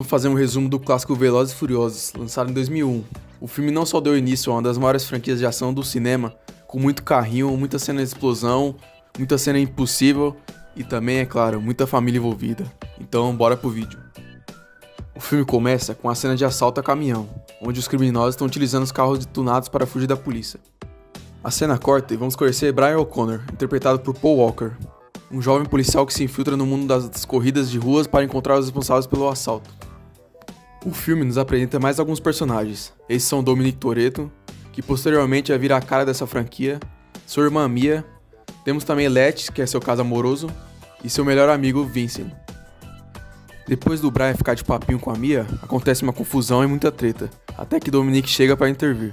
Vou fazer um resumo do clássico Velozes e Furiosos, lançado em 2001. O filme não só deu início a uma das maiores franquias de ação do cinema, com muito carrinho, muita cena de explosão, muita cena impossível e também, é claro, muita família envolvida. Então, bora pro vídeo. O filme começa com a cena de assalto a caminhão, onde os criminosos estão utilizando os carros tunados para fugir da polícia. A cena corta e vamos conhecer Brian O'Connor, interpretado por Paul Walker, um jovem policial que se infiltra no mundo das corridas de ruas para encontrar os responsáveis pelo assalto. O filme nos apresenta mais alguns personagens. Esses são Dominic Toretto, que posteriormente vai virar a cara dessa franquia, sua irmã Mia, temos também Letty, que é seu caso amoroso, e seu melhor amigo Vincent. Depois do Brian ficar de papinho com a Mia, acontece uma confusão e muita treta, até que Dominic chega para intervir.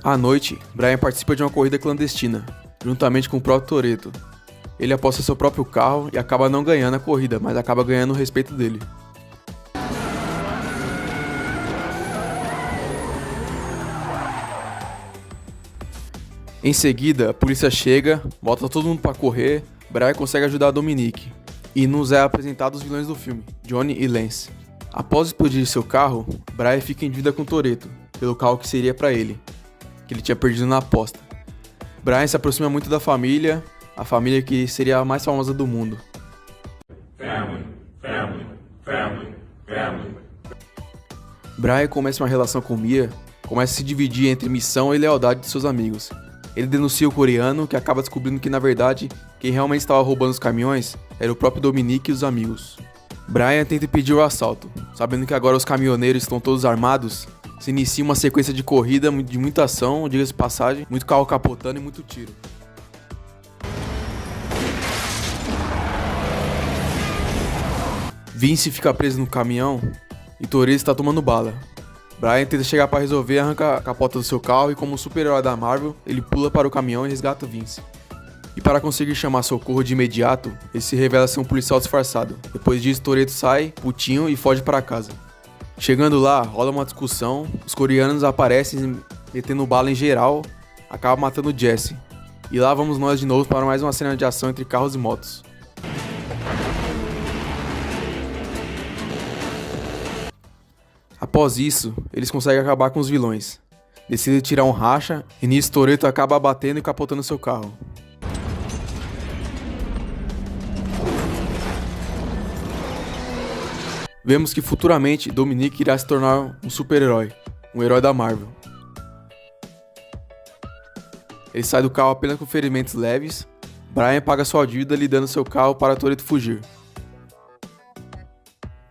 À noite, Brian participa de uma corrida clandestina, juntamente com o próprio Toretto. Ele aposta seu próprio carro e acaba não ganhando a corrida, mas acaba ganhando o respeito dele. Em seguida, a polícia chega, bota todo mundo pra correr, Brian consegue ajudar Dominic, e nos é apresentado os vilões do filme, Johnny e Lance. Após explodir seu carro, Brian fica em dívida com Toretto, pelo carro que seria pra ele, que ele tinha perdido na aposta. Brian se aproxima muito da família, a família que seria a mais famosa do mundo. Family. Brian começa uma relação com Mia, começa a se dividir entre missão e lealdade de seus amigos. Ele denuncia o coreano, que acaba descobrindo que, na verdade, quem realmente estava roubando os caminhões era o próprio Dominic e os amigos. Brian tenta impedir o assalto. Sabendo que agora os caminhoneiros estão todos armados, se inicia uma sequência de corrida de muita ação, diga-se de passagem, muito carro capotando e muito tiro. Vince fica preso no caminhão e Toretto está tomando bala. Brian tenta chegar para resolver, arranca a capota do seu carro e, como um super-herói da Marvel, ele pula para o caminhão e resgata Vince. E para conseguir chamar socorro de imediato, ele se revela ser um policial disfarçado. Depois disso, Toretto sai, putinho, e foge para casa. Chegando lá, rola uma discussão, os coreanos aparecem metendo bala em geral, acaba matando Jesse. E lá vamos nós de novo para mais uma cena de ação entre carros e motos. Após isso, eles conseguem acabar com os vilões. Decidem tirar um racha, e nisso Toretto acaba abatendo e capotando seu carro. Vemos que futuramente Dominic irá se tornar um super-herói, um herói da Marvel. Ele sai do carro apenas com ferimentos leves. Brian paga sua dívida lhe dando seu carro para Toretto fugir.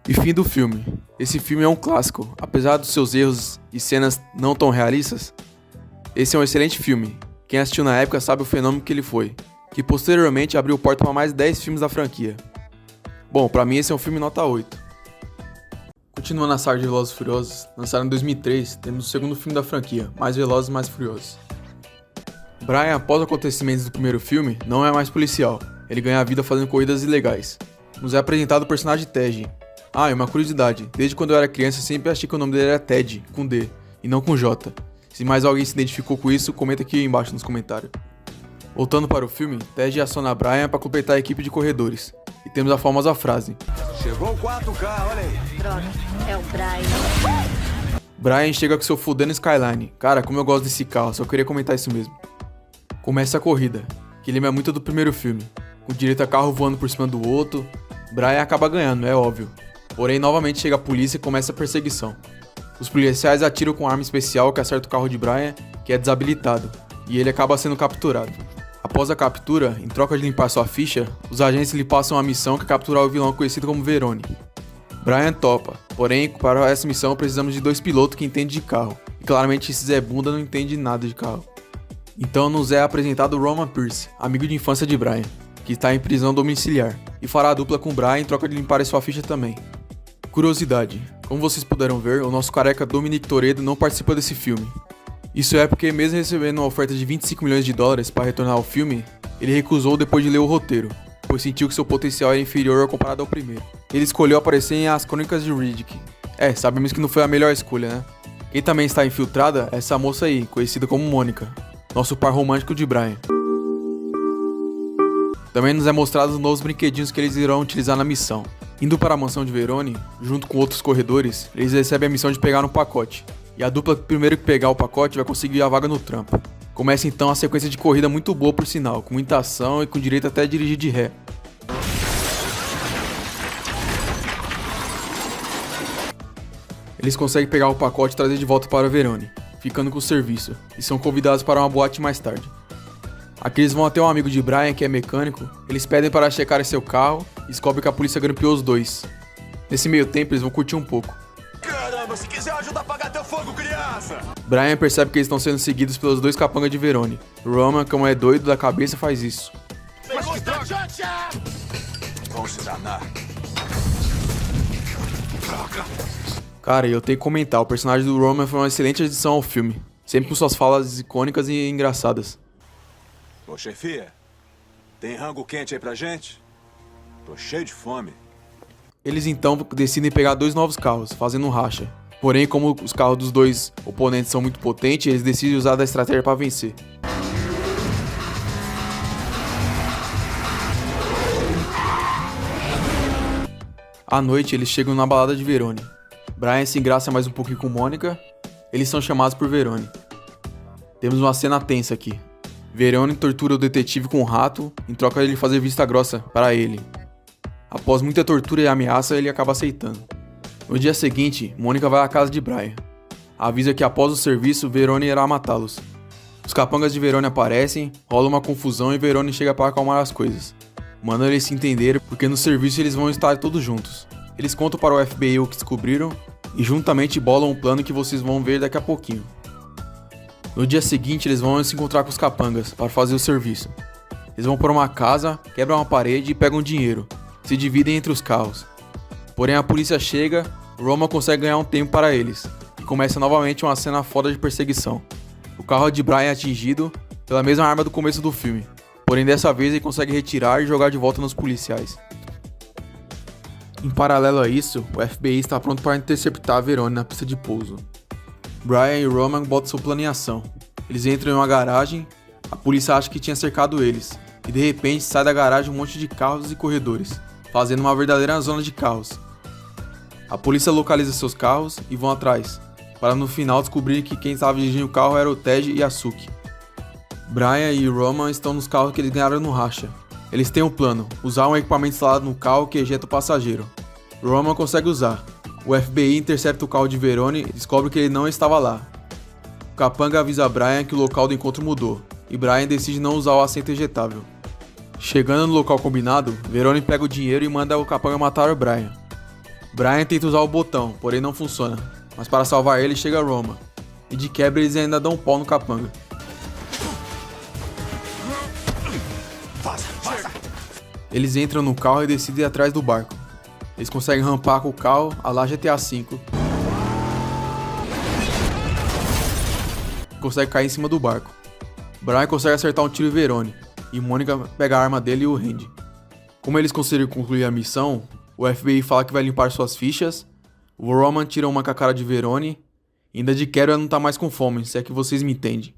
E fim do filme. Esse filme é um clássico, apesar dos seus erros e cenas não tão realistas. Esse é um excelente filme. Quem assistiu na época sabe o fenômeno que ele foi, que posteriormente abriu porta para mais 10 filmes da franquia. Bom, pra mim esse é um filme nota 8. Continuando a saga de Velozes e Furiosos, lançado em 2003, temos o segundo filme da franquia, Mais Velozes e Mais Furiosos. Brian, após os acontecimentos do primeiro filme, não é mais policial, ele ganha a vida fazendo corridas ilegais. Nos é apresentado o personagem Tej. Ah, e uma curiosidade, desde quando eu era criança eu sempre achei que o nome dele era Ted, com D, e não com J. Se mais alguém se identificou com isso, comenta aqui embaixo nos comentários. Voltando para o filme, Ted aciona Brian para completar a equipe de corredores. E temos a famosa frase: chegou o 4K, olha aí. Droga, é o Brian. Brian chega com seu fudendo Skyline. Cara, como eu gosto desse carro, só queria comentar isso mesmo. Começa a corrida, que lembra muito do primeiro filme, com direito a carro voando por cima do outro. Brian acaba ganhando, é óbvio. Porém, novamente chega a polícia e começa a perseguição. Os policiais atiram com arma especial que acerta o carro de Brian, que é desabilitado, e ele acaba sendo capturado. Após a captura, em troca de limpar sua ficha, os agentes lhe passam a missão que é capturar o vilão conhecido como Verone. Brian topa, porém, para essa missão precisamos de 2 pilotos que entendem de carro, e claramente esse Zé Bunda não entende nada de carro. Então nos é apresentado Roman Pierce, amigo de infância de Brian, que está em prisão domiciliar, e fará a dupla com Brian em troca de limpar sua ficha também. Curiosidade, como vocês puderam ver, o nosso careca Dominic Toretto não participa desse filme. Isso é porque, mesmo recebendo uma oferta de 25 milhões de dólares para retornar ao filme, ele recusou depois de ler o roteiro, pois sentiu que seu potencial era inferior comparado ao primeiro. Ele escolheu aparecer em As Crônicas de Riddick. Sabemos que não foi a melhor escolha, né? Quem também está infiltrada é essa moça aí, conhecida como Mônica, nosso par romântico de Brian. Também nos é mostrado os novos brinquedinhos que eles irão utilizar na missão. Indo para a mansão de Verone, junto com outros corredores, eles recebem a missão de pegar um pacote. E a dupla primeiro que pegar o pacote vai conseguir a vaga no trampo. Começa então a sequência de corrida muito boa por sinal, com muita ação e com direito até a dirigir de ré. Eles conseguem pegar o pacote e trazer de volta para Verone, ficando com o serviço, e são convidados para uma boate mais tarde. Aqui eles vão até um amigo de Brian, que é mecânico, eles pedem para checarem seu carro e descobrem que a polícia grampeou os dois. Nesse meio tempo eles vão curtir um pouco. Caramba, se quiser ajuda a apagar teu fogo, criança! Brian percebe que eles estão sendo seguidos pelos dois capangas de Verone. Roman, como é doido da cabeça, faz isso. Vamos se danar. Cara, e eu tenho que comentar, o personagem do Roman foi uma excelente adição ao filme, sempre com suas falas icônicas e engraçadas. Ô, chefia, tem rango quente aí pra gente? Tô cheio de fome. Eles então decidem pegar dois novos carros, fazendo um racha. Porém, como os carros dos dois oponentes são muito potentes, eles decidem usar da estratégia para vencer. À noite, eles chegam na balada de Verone. Brian se engraça mais um pouquinho com Mônica. Eles são chamados por Verone. Temos uma cena tensa aqui. Verone tortura o detetive com um rato, em troca de ele fazer vista grossa para ele. Após muita tortura e ameaça, ele acaba aceitando. No dia seguinte, Mônica vai à casa de Brian. Avisa que após o serviço, Verone irá matá-los. Os capangas de Verone aparecem, rola uma confusão e Verone chega para acalmar as coisas. Mandando eles se entenderem, porque no serviço eles vão estar todos juntos. Eles contam para o FBI o que descobriram e juntamente bolam um plano que vocês vão ver daqui a pouquinho. No dia seguinte, eles vão se encontrar com os capangas para fazer o serviço. Eles vão para uma casa, quebram uma parede e pegam dinheiro. Se dividem entre os carros. Porém, a polícia chega, Roman consegue ganhar um tempo para eles. E começa novamente uma cena foda de perseguição. O carro de Brian é atingido pela mesma arma do começo do filme. Porém, dessa vez ele consegue retirar e jogar de volta nos policiais. Em paralelo a isso, o FBI está pronto para interceptar Verone na pista de pouso. Brian e Roman botam seu plano em ação. Eles entram em uma garagem, a polícia acha que tinha cercado eles, e de repente sai da garagem um monte de carros e corredores, fazendo uma verdadeira zona de carros. A polícia localiza seus carros e vão atrás, para no final descobrir que quem estava dirigindo o carro era o Tej e a Suki. Brian e Roman estão nos carros que eles ganharam no racha. Eles têm um plano, usar um equipamento instalado no carro que ejeta o passageiro. Roman consegue usar. O FBI intercepta o carro de Verone e descobre que ele não estava lá. O capanga avisa Brian que o local do encontro mudou, e Brian decide não usar o assento ejetável. Chegando no local combinado, Verone pega o dinheiro e manda o capanga matar o Brian. Brian tenta usar o botão, porém não funciona, mas para salvar ele chega Roman, e de quebra eles ainda dão um pau no capanga. Eles entram no carro e decidem ir atrás do barco. Eles conseguem rampar com o carro à la GTA V. Consegue cair em cima do barco. Brian consegue acertar um tiro em Verone, e Mônica pega a arma dele e o rende. Como eles conseguiram concluir a missão, o FBI fala que vai limpar suas fichas, o Roman tira uma com a cara de Verone, e ainda de quebra não tá mais com fome, se é que vocês me entendem.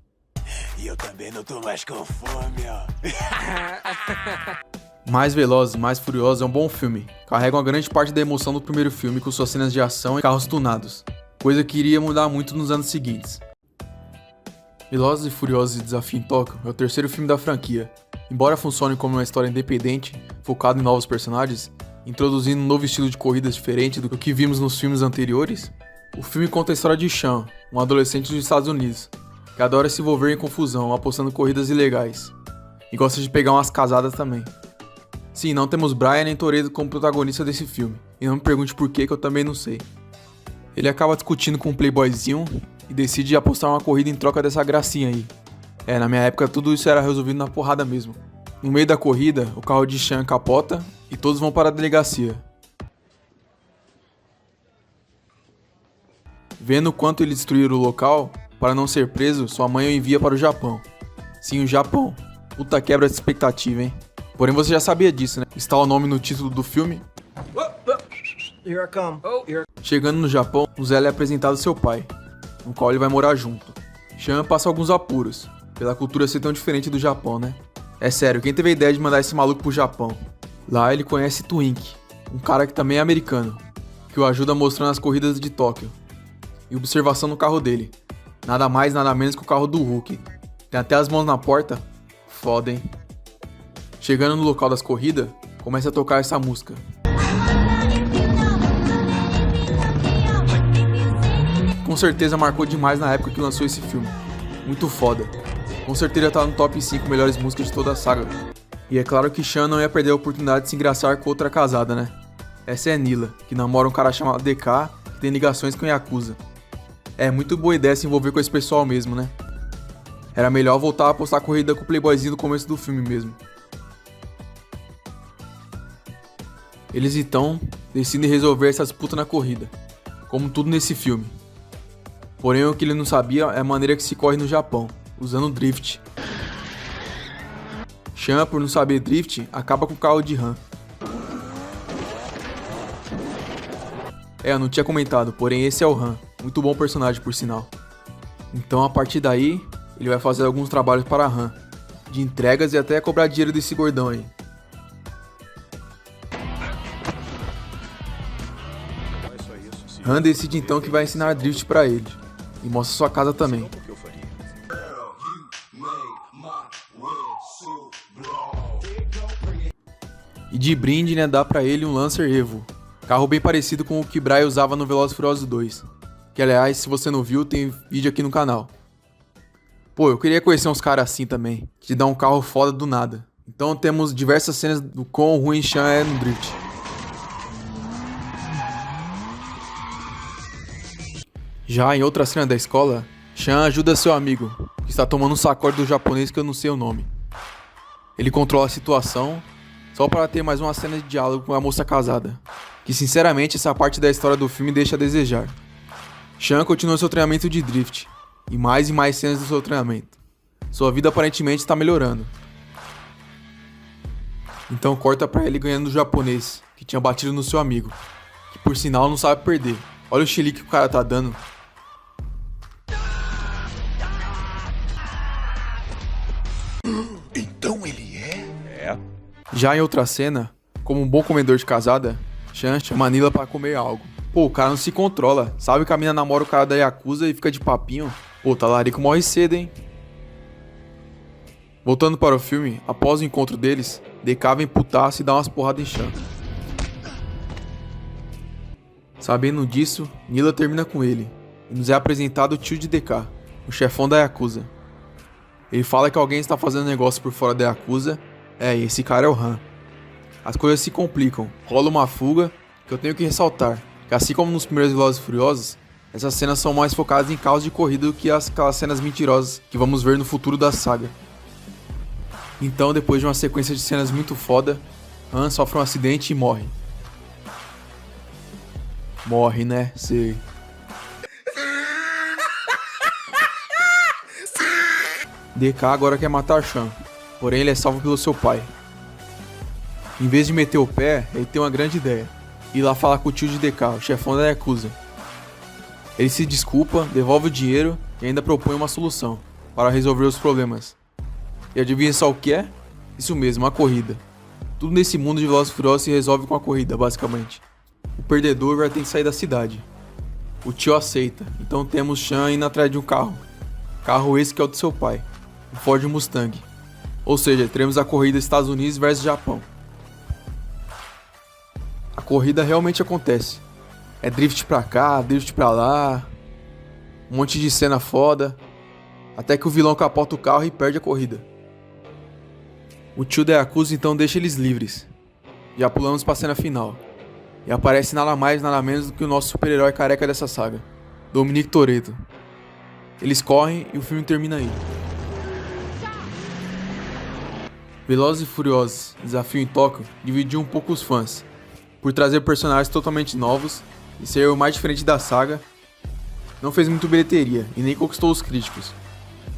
E eu também não tô mais com fome, ó. Mais Velozes, Mais Furiosos é um bom filme. Carrega uma grande parte da emoção do primeiro filme com suas cenas de ação e carros tunados, coisa que iria mudar muito nos anos seguintes. Velozes e Furiosos e Desafio em Tóquio é o terceiro filme da franquia. Embora funcione como uma história independente, focada em novos personagens, introduzindo um novo estilo de corridas diferente do que vimos nos filmes anteriores, o filme conta a história de Sean, um adolescente dos Estados Unidos, que adora se envolver em confusão, apostando em corridas ilegais, e gosta de pegar umas casadas também. Sim, não temos Brian nem Toretto como protagonista desse filme, e não me pergunte por que eu também não sei. Ele acaba discutindo com um playboyzinho e decide apostar uma corrida em troca dessa gracinha aí. Na minha época tudo isso era resolvido na porrada mesmo. No meio da corrida, o carro de Sean capota e todos vão para a delegacia. Vendo o quanto ele destruiu o local, para não ser preso, sua mãe o envia para o Japão. Sim, o Japão. Puta quebra de expectativa, hein? Porém você já sabia disso, né? Está o nome no título do filme. Here I come. Chegando no Japão, o Zé é apresentado ao seu pai, no qual ele vai morar junto. Sean passa alguns apuros, pela cultura ser tão diferente do Japão, né? É sério, quem teve a ideia de mandar esse maluco pro Japão? Lá ele conhece Twink, um cara que também é americano, que o ajuda mostrando as corridas de Tóquio. E observação no carro dele. Nada mais, nada menos que o carro do Hulk. Tem até as mãos na porta. Foda, hein? Chegando no local das corridas, começa a tocar essa música. Com certeza marcou demais na época que lançou esse filme. Muito foda. Com certeza tá no top 5 melhores músicas de toda a saga. E é claro que Sean não ia perder a oportunidade de se engraçar com outra casada, né? Essa é Nila, que namora um cara chamado DK, que tem ligações com Yakuza. É muito boa ideia se envolver com esse pessoal mesmo, né? Era melhor voltar a postar a corrida com o playboyzinho no começo do filme mesmo. Eles então decidem resolver essa disputa na corrida, como tudo nesse filme. Porém, o que ele não sabia é a maneira que se corre no Japão, usando drift. Sean, por não saber drift, acaba com o carro de Han. Eu não tinha comentado, porém esse é o Han, muito bom personagem por sinal. Então a partir daí, ele vai fazer alguns trabalhos para a Han, de entregas e até cobrar dinheiro desse gordão aí. Han decide então que vai ensinar drift para ele, e mostra sua casa também. E de brinde, né, dá pra ele um Lancer Evo, carro bem parecido com o que Bray usava no Velozes e Furiosos 2, que aliás, se você não viu, tem vídeo aqui no canal. Pô, eu queria conhecer uns caras assim também, que te dá um carro foda do nada. Então temos diversas cenas do quão ruim Sean é no drift. Já em outra cena da escola, Sean ajuda seu amigo, que está tomando um sacode do japonês que eu não sei o nome. Ele controla a situação, só para ter mais uma cena de diálogo com a moça casada, que sinceramente essa parte da história do filme deixa a desejar. Sean continua seu treinamento de drift, e mais cenas do seu treinamento. Sua vida aparentemente está melhorando. Então corta pra ele ganhando do japonês, que tinha batido no seu amigo, que por sinal não sabe perder. Olha o chilique que o cara tá dando. Então ele é? É. Já em outra cena, como um bom comedor de casada, Sean chama a Nila pra comer algo. Pô, o cara não se controla, sabe que a mina namora o cara da Yakuza e fica de papinho? Pô, talarico morre cedo, hein? Voltando para o filme, após o encontro deles, DK vem putaço e dá umas porradas em Sean. Sabendo disso, Nila termina com ele, e nos é apresentado o tio de DK, o chefão da Yakuza. Ele fala que alguém está fazendo negócio por fora da Yakuza, e esse cara é o Han. As coisas se complicam, rola uma fuga, que eu tenho que ressaltar, que assim como nos primeiros Velozes e Furiosos, essas cenas são mais focadas em carros de corrida do que aquelas cenas mentirosas que vamos ver no futuro da saga. Então, depois de uma sequência de cenas muito foda, Han sofre um acidente e morre. Morre, né? Sei. DK agora quer matar Sean, porém ele é salvo pelo seu pai. Em vez de meter o pé, ele tem uma grande ideia. Ir lá falar com o tio de DK, o chefão da Yakuza. Ele se desculpa, devolve o dinheiro e ainda propõe uma solução para resolver os problemas. E adivinha só o que é? Isso mesmo, a corrida. Tudo nesse mundo de Velozes e Furiosos se resolve com a corrida, basicamente. O perdedor vai ter que sair da cidade. O tio aceita, então temos Sean indo atrás de um carro. Carro esse que é o do seu pai, o Ford Mustang. Ou seja, teremos a corrida Estados Unidos versus Japão. A corrida realmente acontece. É drift pra cá, drift pra lá, um monte de cena foda, até que o vilão capota o carro e perde a corrida. O tio da Yakuza então deixa eles livres. Já pulamos pra cena final. E aparece nada mais nada menos do que o nosso super-herói careca dessa saga, Dominic Toretto. Eles correm e o filme termina aí. Velozes e Furiosos, Desafio em Tóquio, dividiu um pouco os fãs, por trazer personagens totalmente novos e ser o mais diferente da saga. Não fez muito bilheteria e nem conquistou os críticos.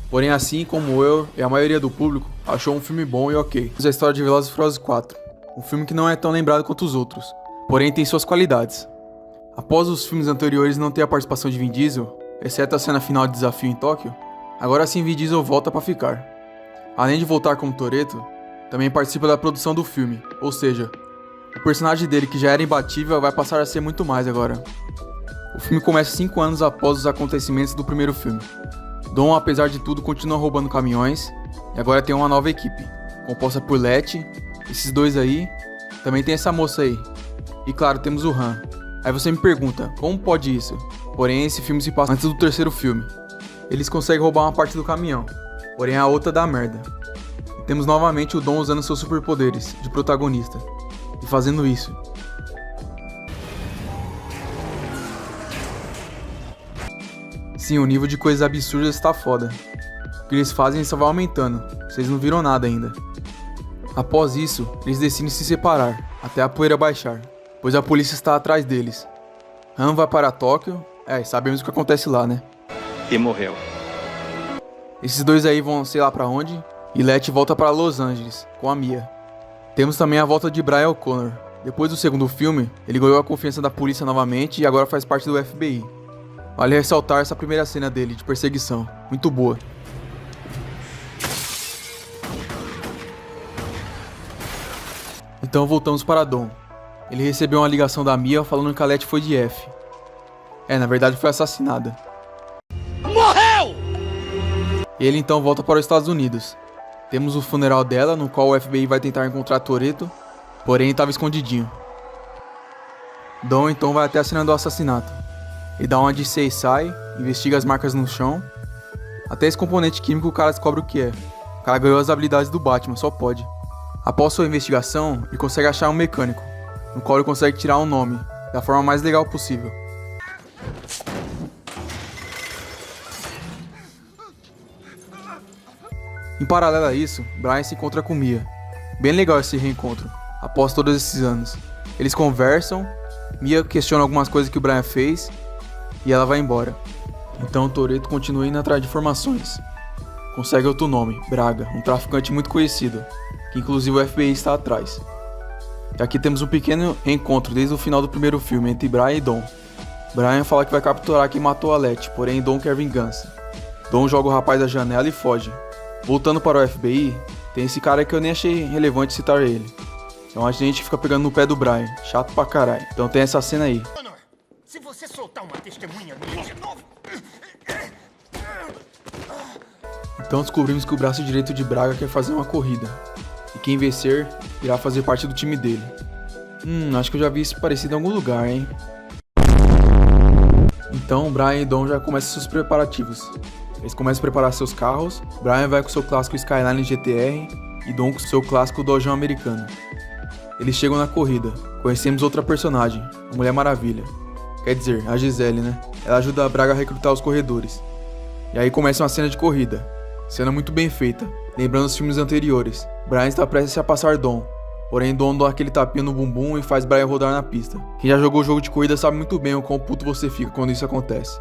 Porém, assim como eu e a maioria do público, achou um filme bom e ok. A história de Velozes e Furiosos 4, um filme que não é tão lembrado quanto os outros, porém tem suas qualidades. Após os filmes anteriores não ter a participação de Vin Diesel, exceto a cena final de Desafio em Tóquio, agora sim Vin Diesel volta pra ficar. Além de voltar como Toretto, também participa da produção do filme, ou seja, O personagem dele, que já era imbatível, vai passar a ser muito mais agora. O filme começa 5 anos após os acontecimentos do primeiro filme. Dom, apesar de tudo, continua roubando caminhões e agora tem uma nova equipe, composta por Letty, esses dois aí, também tem essa moça aí. E claro, temos o Han. Aí você me pergunta, como pode isso? Porém, esse filme se passa antes do terceiro filme. Eles conseguem roubar uma parte do caminhão, porém a outra dá merda. E temos novamente o Dom usando seus superpoderes de protagonista e fazendo isso. Sim, o nível de coisas absurdas está foda. O que eles fazem só vai aumentando, vocês não viram nada ainda. Após isso, eles decidem se separar, até a poeira baixar, pois a polícia está atrás deles. Han vai para Tóquio, sabemos o que acontece lá, né? E morreu. Esses dois aí vão sei lá pra onde, e Letty volta para Los Angeles, com a Mia. Temos também a volta de Brian O'Connor. Depois do segundo filme, ele ganhou a confiança da polícia novamente e agora faz parte do FBI. Vale ressaltar essa primeira cena dele, de perseguição, muito boa. Então voltamos para Dom. Ele recebeu uma ligação da Mia falando que a Letty foi de F. Na verdade foi assassinada. Morreu! Ele então volta para os Estados Unidos. Temos o funeral dela, no qual o FBI vai tentar encontrar Toretto, porém estava escondidinho. Dom então vai até a cena do assassinato. Ele dá uma de CSI, investiga as marcas no chão. Até esse componente químico o cara descobre o que é. O cara ganhou as habilidades do Batman, só pode. Após sua investigação, ele consegue achar um mecânico, no qual ele consegue tirar um nome, da forma mais legal possível. Em paralelo a isso, Brian se encontra com Mia. Bem legal esse reencontro, após todos esses anos. Eles conversam, Mia questiona algumas coisas que o Brian fez, e ela vai embora. Então o Toretto continua indo atrás de informações. Consegue outro nome, Braga, um traficante muito conhecido, que inclusive o FBI está atrás. E aqui temos um pequeno reencontro desde o final do primeiro filme entre Brian e Dom. Brian fala que vai capturar quem matou a Letty, porém Dom quer vingança. Dom joga o rapaz da janela e foge. Voltando para o FBI, tem esse cara que eu nem achei relevante citar ele. É um agente que fica pegando no pé do Brian, chato pra caralho. Então tem essa cena aí. Se você soltar uma testemunha minha de novo... Então descobrimos que o braço direito de Braga quer fazer uma corrida. E quem vencer, irá fazer parte do time dele. Acho que eu já vi isso parecido em algum lugar, hein? Então Brian e Dom já começam seus preparativos. Eles começam a preparar seus carros. Brian vai com seu clássico Skyline GTR e Dom com seu clássico Dojão americano. Eles chegam na corrida. Conhecemos outra personagem, a Mulher Maravilha. Quer dizer, a Gisele, né? Ela ajuda a Braga a recrutar os corredores. E aí começa uma cena de corrida. Cena muito bem feita, lembrando os filmes anteriores. Brian está prestes a passar Dom. Porém, Dom dá aquele tapinha no bumbum e faz Brian rodar na pista. Quem já jogou jogo de corrida sabe muito bem o quão puto você fica quando isso acontece.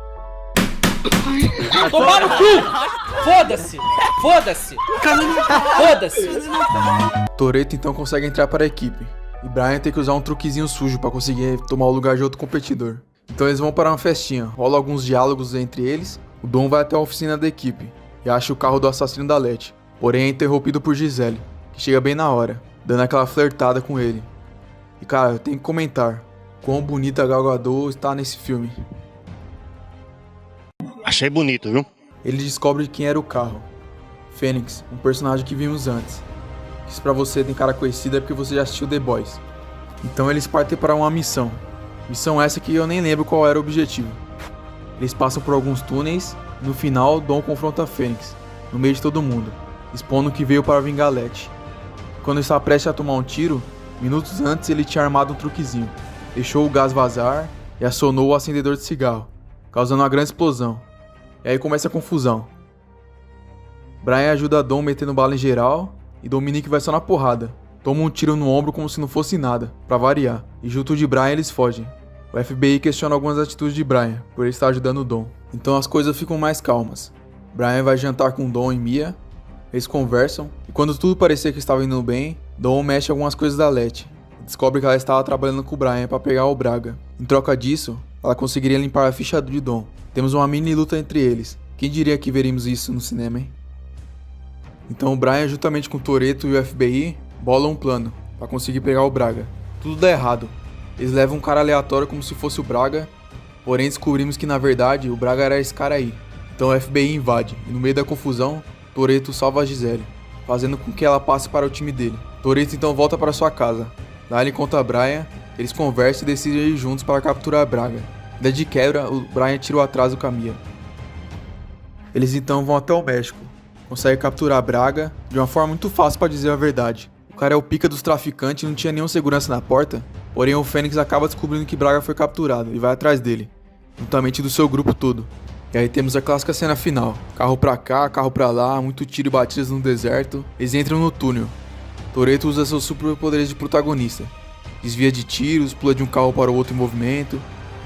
Tomar no cu! Foda-se! Foda-se! Foda-se! Toretto então consegue entrar para a equipe. E Brian tem que usar um truquezinho sujo para conseguir tomar o lugar de outro competidor. Então eles vão para uma festinha, rola alguns diálogos entre eles. O Dom vai até a oficina da equipe e acha o carro do assassino da Letty. Porém é interrompido por Gisele, que chega bem na hora, dando aquela flertada com ele. E cara, eu tenho que comentar quão bonita a Gal Gadot está nesse filme. Achei bonito, viu? Ele descobre quem era o carro. Fênix, um personagem que vimos antes. Se pra você tem cara conhecida é porque você já assistiu The Boys. Então eles partem para uma missão. Missão essa que eu nem lembro qual era o objetivo. Eles passam por alguns túneis e no final Dom confronta a Fênix, no meio de todo mundo, expondo que veio para vingar Letty. Quando está prestes a tomar um tiro, minutos antes ele tinha armado um truquezinho. Deixou o gás vazar e acionou o acendedor de cigarro, causando uma grande explosão. E aí começa a confusão. Brian ajuda Dom metendo bala em geral e Dominique vai só na porrada. Toma um tiro no ombro como se não fosse nada, pra variar. E junto de Brian eles fogem. O FBI questiona algumas atitudes de Brian, por ele estar ajudando o Dom. Então as coisas ficam mais calmas. Brian vai jantar com Dom e Mia. Eles conversam. E quando tudo parecia que estava indo bem, Dom mexe algumas coisas da Letty. Descobre que ela estava trabalhando com o Brian para pegar o Braga. Em troca disso, ela conseguiria limpar a ficha de Dom. Temos uma mini luta entre eles. Quem diria que veríamos isso no cinema, hein? Então o Brian, juntamente com o Toretto e o FBI, bolam um plano para conseguir pegar o Braga. Tudo dá errado. Eles levam um cara aleatório como se fosse o Braga, porém descobrimos que na verdade o Braga era esse cara aí. Então o FBI invade, e no meio da confusão, Toretto salva a Gisele, fazendo com que ela passe para o time dele. Toretto então volta para sua casa. Lá ele conta a Brian, eles conversam e decidem ir juntos para capturar a Braga. Ainda de quebra, o Brian tira o atraso do caminho. Eles então vão até o México, conseguem capturar a Braga de uma forma muito fácil para dizer a verdade. O cara é o pica dos traficantes e não tinha nenhum segurança na porta, porém o Fênix acaba descobrindo que Braga foi capturado e vai atrás dele, juntamente do seu grupo todo. E aí temos a clássica cena final, carro pra cá, carro pra lá, muito tiro e batidas no deserto, eles entram no túnel. Toretto usa seus superpoderes de protagonista, desvia de tiros, pula de um carro para o outro em movimento,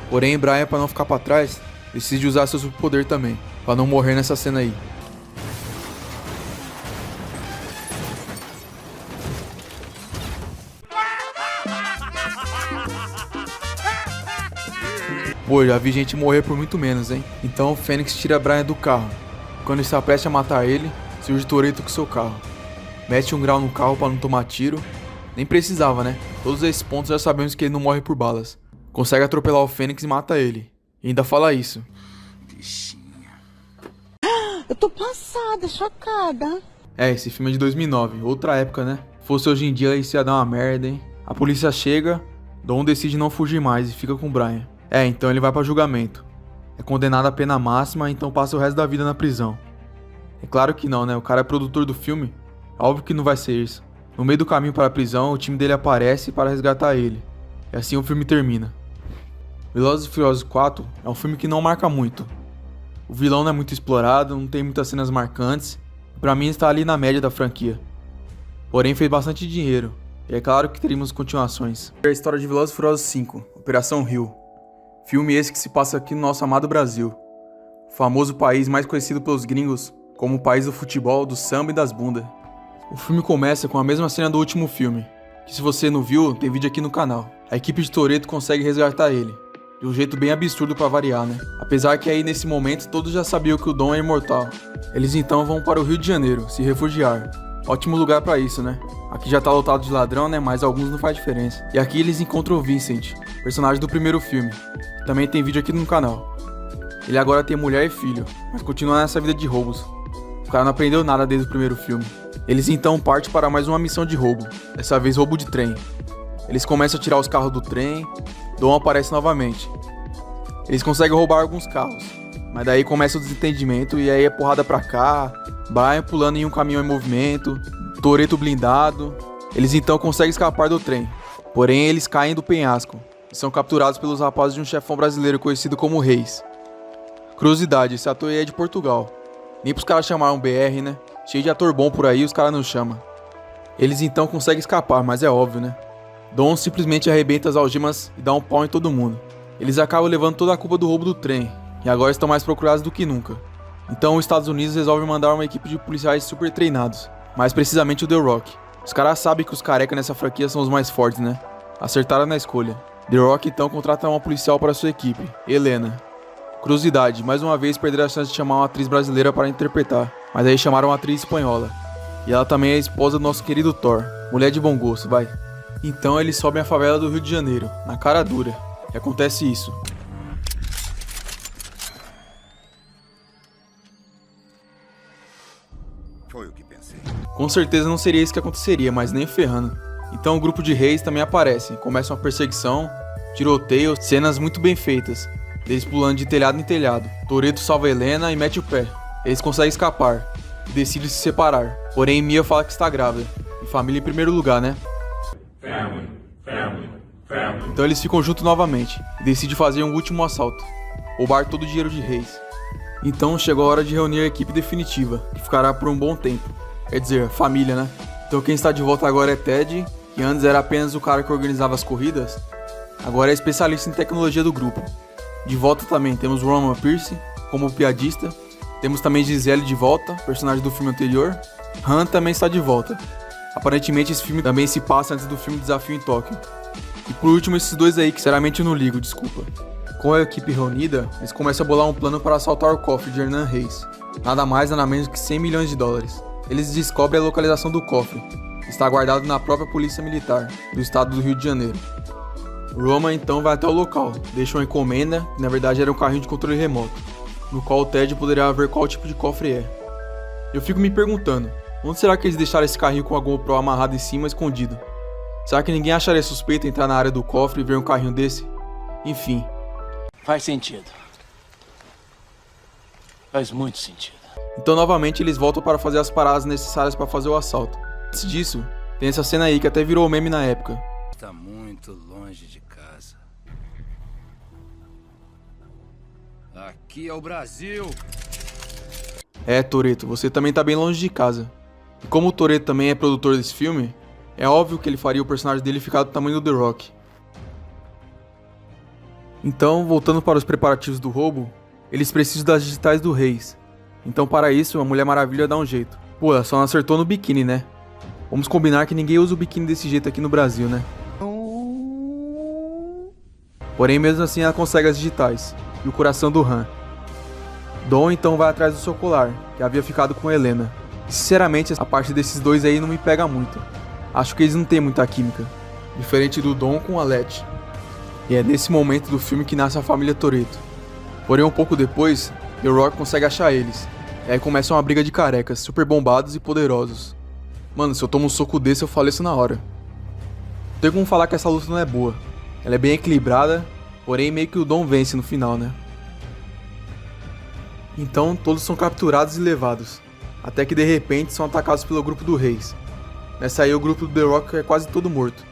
porém Brian, para não ficar para trás, decide usar seu superpoder também, para não morrer nessa cena aí. Pô, já vi gente morrer por muito menos, hein? Então o Fênix tira Brian do carro. Quando está prestes a matar ele, surge Toretto com seu carro. Mete um grau no carro para não tomar tiro. Nem precisava, né? Todos esses pontos já sabemos que ele não morre por balas. Consegue atropelar o Fênix e mata ele. E ainda fala isso. Eu tô passada, chocada. É, esse filme é de 2009, outra época, né? Se fosse hoje em dia, isso ia dar uma merda, hein? A polícia chega, Dom decide não fugir mais e fica com o Brian. É, então ele vai pra julgamento. É condenado à pena máxima, então passa o resto da vida na prisão. É claro que não, né? O cara é produtor do filme. Óbvio que não vai ser isso. No meio do caminho para a prisão, o time dele aparece para resgatar ele. E assim o filme termina. Velozes e Furiosos 4 é um filme que não marca muito. O vilão não é muito explorado, não tem muitas cenas marcantes. E pra mim está ali na média da franquia. Porém fez bastante dinheiro. E é claro que teríamos continuações. A história de Velozes e Furiosos 5, Operação Rio. Filme esse que se passa aqui no nosso amado Brasil. O famoso país mais conhecido pelos gringos como o país do futebol, do samba e das bundas. O filme começa com a mesma cena do último filme, que se você não viu, tem vídeo aqui no canal. A equipe de Toretto consegue resgatar ele, de um jeito bem absurdo pra variar, né? Apesar que aí nesse momento todos já sabiam que o Dom é imortal. Eles então vão para o Rio de Janeiro, se refugiar. Ótimo lugar pra isso, né? Aqui já tá lotado de ladrão, né? Mas alguns não faz diferença. E aqui eles encontram o Vincent, personagem do primeiro filme. Também tem vídeo aqui no canal. Ele agora tem mulher e filho, mas continua nessa vida de roubos. O cara não aprendeu nada desde o primeiro filme. Eles então partem para mais uma missão de roubo, dessa vez roubo de trem. Eles começam a tirar os carros do trem, Dom aparece novamente. Eles conseguem roubar alguns carros, mas daí começa o desentendimento e aí é porrada pra cá, Brian pulando em um caminhão em movimento, Toretto blindado. Eles então conseguem escapar do trem, porém eles caem do penhasco e são capturados pelos rapazes de um chefão brasileiro conhecido como Reis. Curiosidade, esse ator aí é de Portugal. Nem pros caras chamaram BR, né? Cheio de ator bom por aí, os caras não chamam. Eles então conseguem escapar, mas é óbvio, né? Dom simplesmente arrebenta as algemas e dá um pau em todo mundo. Eles acabam levando toda a culpa do roubo do trem, e agora estão mais procurados do que nunca. Então os Estados Unidos resolvem mandar uma equipe de policiais super treinados, mais precisamente o The Rock. Os caras sabem que os carecas nessa franquia são os mais fortes, né? Acertaram na escolha. The Rock então contrata uma policial para sua equipe, Helena. Curiosidade, mais uma vez perderam a chance de chamar uma atriz brasileira para interpretar, mas aí chamaram uma atriz espanhola. E ela também é a esposa do nosso querido Thor, mulher de bom gosto, vai. Então eles sobem a favela do Rio de Janeiro, na cara dura, e acontece isso. Foi o que pensei. Com certeza não seria isso que aconteceria, mas nem ferrando. Então o grupo de reis também aparece, começa uma perseguição, tiroteio, cenas muito bem feitas. Eles pulando de telhado em telhado. Toretto salva Helena e mete o pé. Eles conseguem escapar e decidem se separar. Porém Mia fala que está grávida. E família em primeiro lugar, né? Então eles ficam juntos novamente e decidem fazer um último assalto. Roubar todo o dinheiro de Reis. Então chegou a hora de reunir a equipe definitiva, que ficará por um bom tempo. Quer dizer, família, né? Então quem está de volta agora é Ted, que antes era apenas o cara que organizava as corridas. Agora é especialista em tecnologia do grupo. De volta também temos Roman Pierce, como piadista. Temos também Gisele de volta, personagem do filme anterior. Han também está de volta. Aparentemente esse filme também se passa antes do filme Desafio em Tóquio. E por último esses dois aí, que sinceramente eu não ligo, desculpa. Com a equipe reunida, eles começam a bolar um plano para assaltar o cofre de Hernan Reis. Nada mais, nada menos que 100 milhões de dólares. Eles descobrem a localização do cofre, está guardado na própria polícia militar do estado do Rio de Janeiro. Roma então vai até o local, deixa uma encomenda, que na verdade era um carrinho de controle remoto, no qual o Ted poderia ver qual tipo de cofre é. Eu fico me perguntando, onde será que eles deixaram esse carrinho com a GoPro amarrada em cima, escondido? Será que ninguém acharia suspeito entrar na área do cofre e ver um carrinho desse? Enfim. Faz sentido. Faz muito sentido. Então novamente eles voltam para fazer as paradas necessárias para fazer o assalto. Antes disso, tem essa cena aí que até virou meme na época. Está muito longe de casa. Aqui é o Brasil. É, Toretto, você também tá bem longe de casa. E como o Toretto também é produtor desse filme, é óbvio que ele faria o personagem dele ficar do tamanho do The Rock. Então, voltando para os preparativos do roubo, eles precisam das digitais do Reis. Então para isso, a Mulher Maravilha dá um jeito. Pô, ela só não acertou no biquíni, né? Vamos combinar que ninguém usa o biquíni desse jeito aqui no Brasil, né? Porém, mesmo assim, ela consegue as digitais e o coração do Han. Dom então vai atrás do seu colar, que havia ficado com Helena. E sinceramente, a parte desses dois aí não me pega muito. Acho que eles não têm muita química. Diferente do Dom com a Letty. E é nesse momento do filme que nasce a família Toretto. Porém, um pouco depois, The Rock consegue achar eles. E aí começa uma briga de carecas, super bombados e poderosos. Mano, se eu tomo um soco desse, eu faleço na hora. Não tem como falar que essa luta não é boa. Ela é bem equilibrada, porém meio que o Dom vence no final, né? Então todos são capturados e levados, até que de repente são atacados pelo grupo do Reis. Nessa aí o grupo do The Rock é quase todo morto.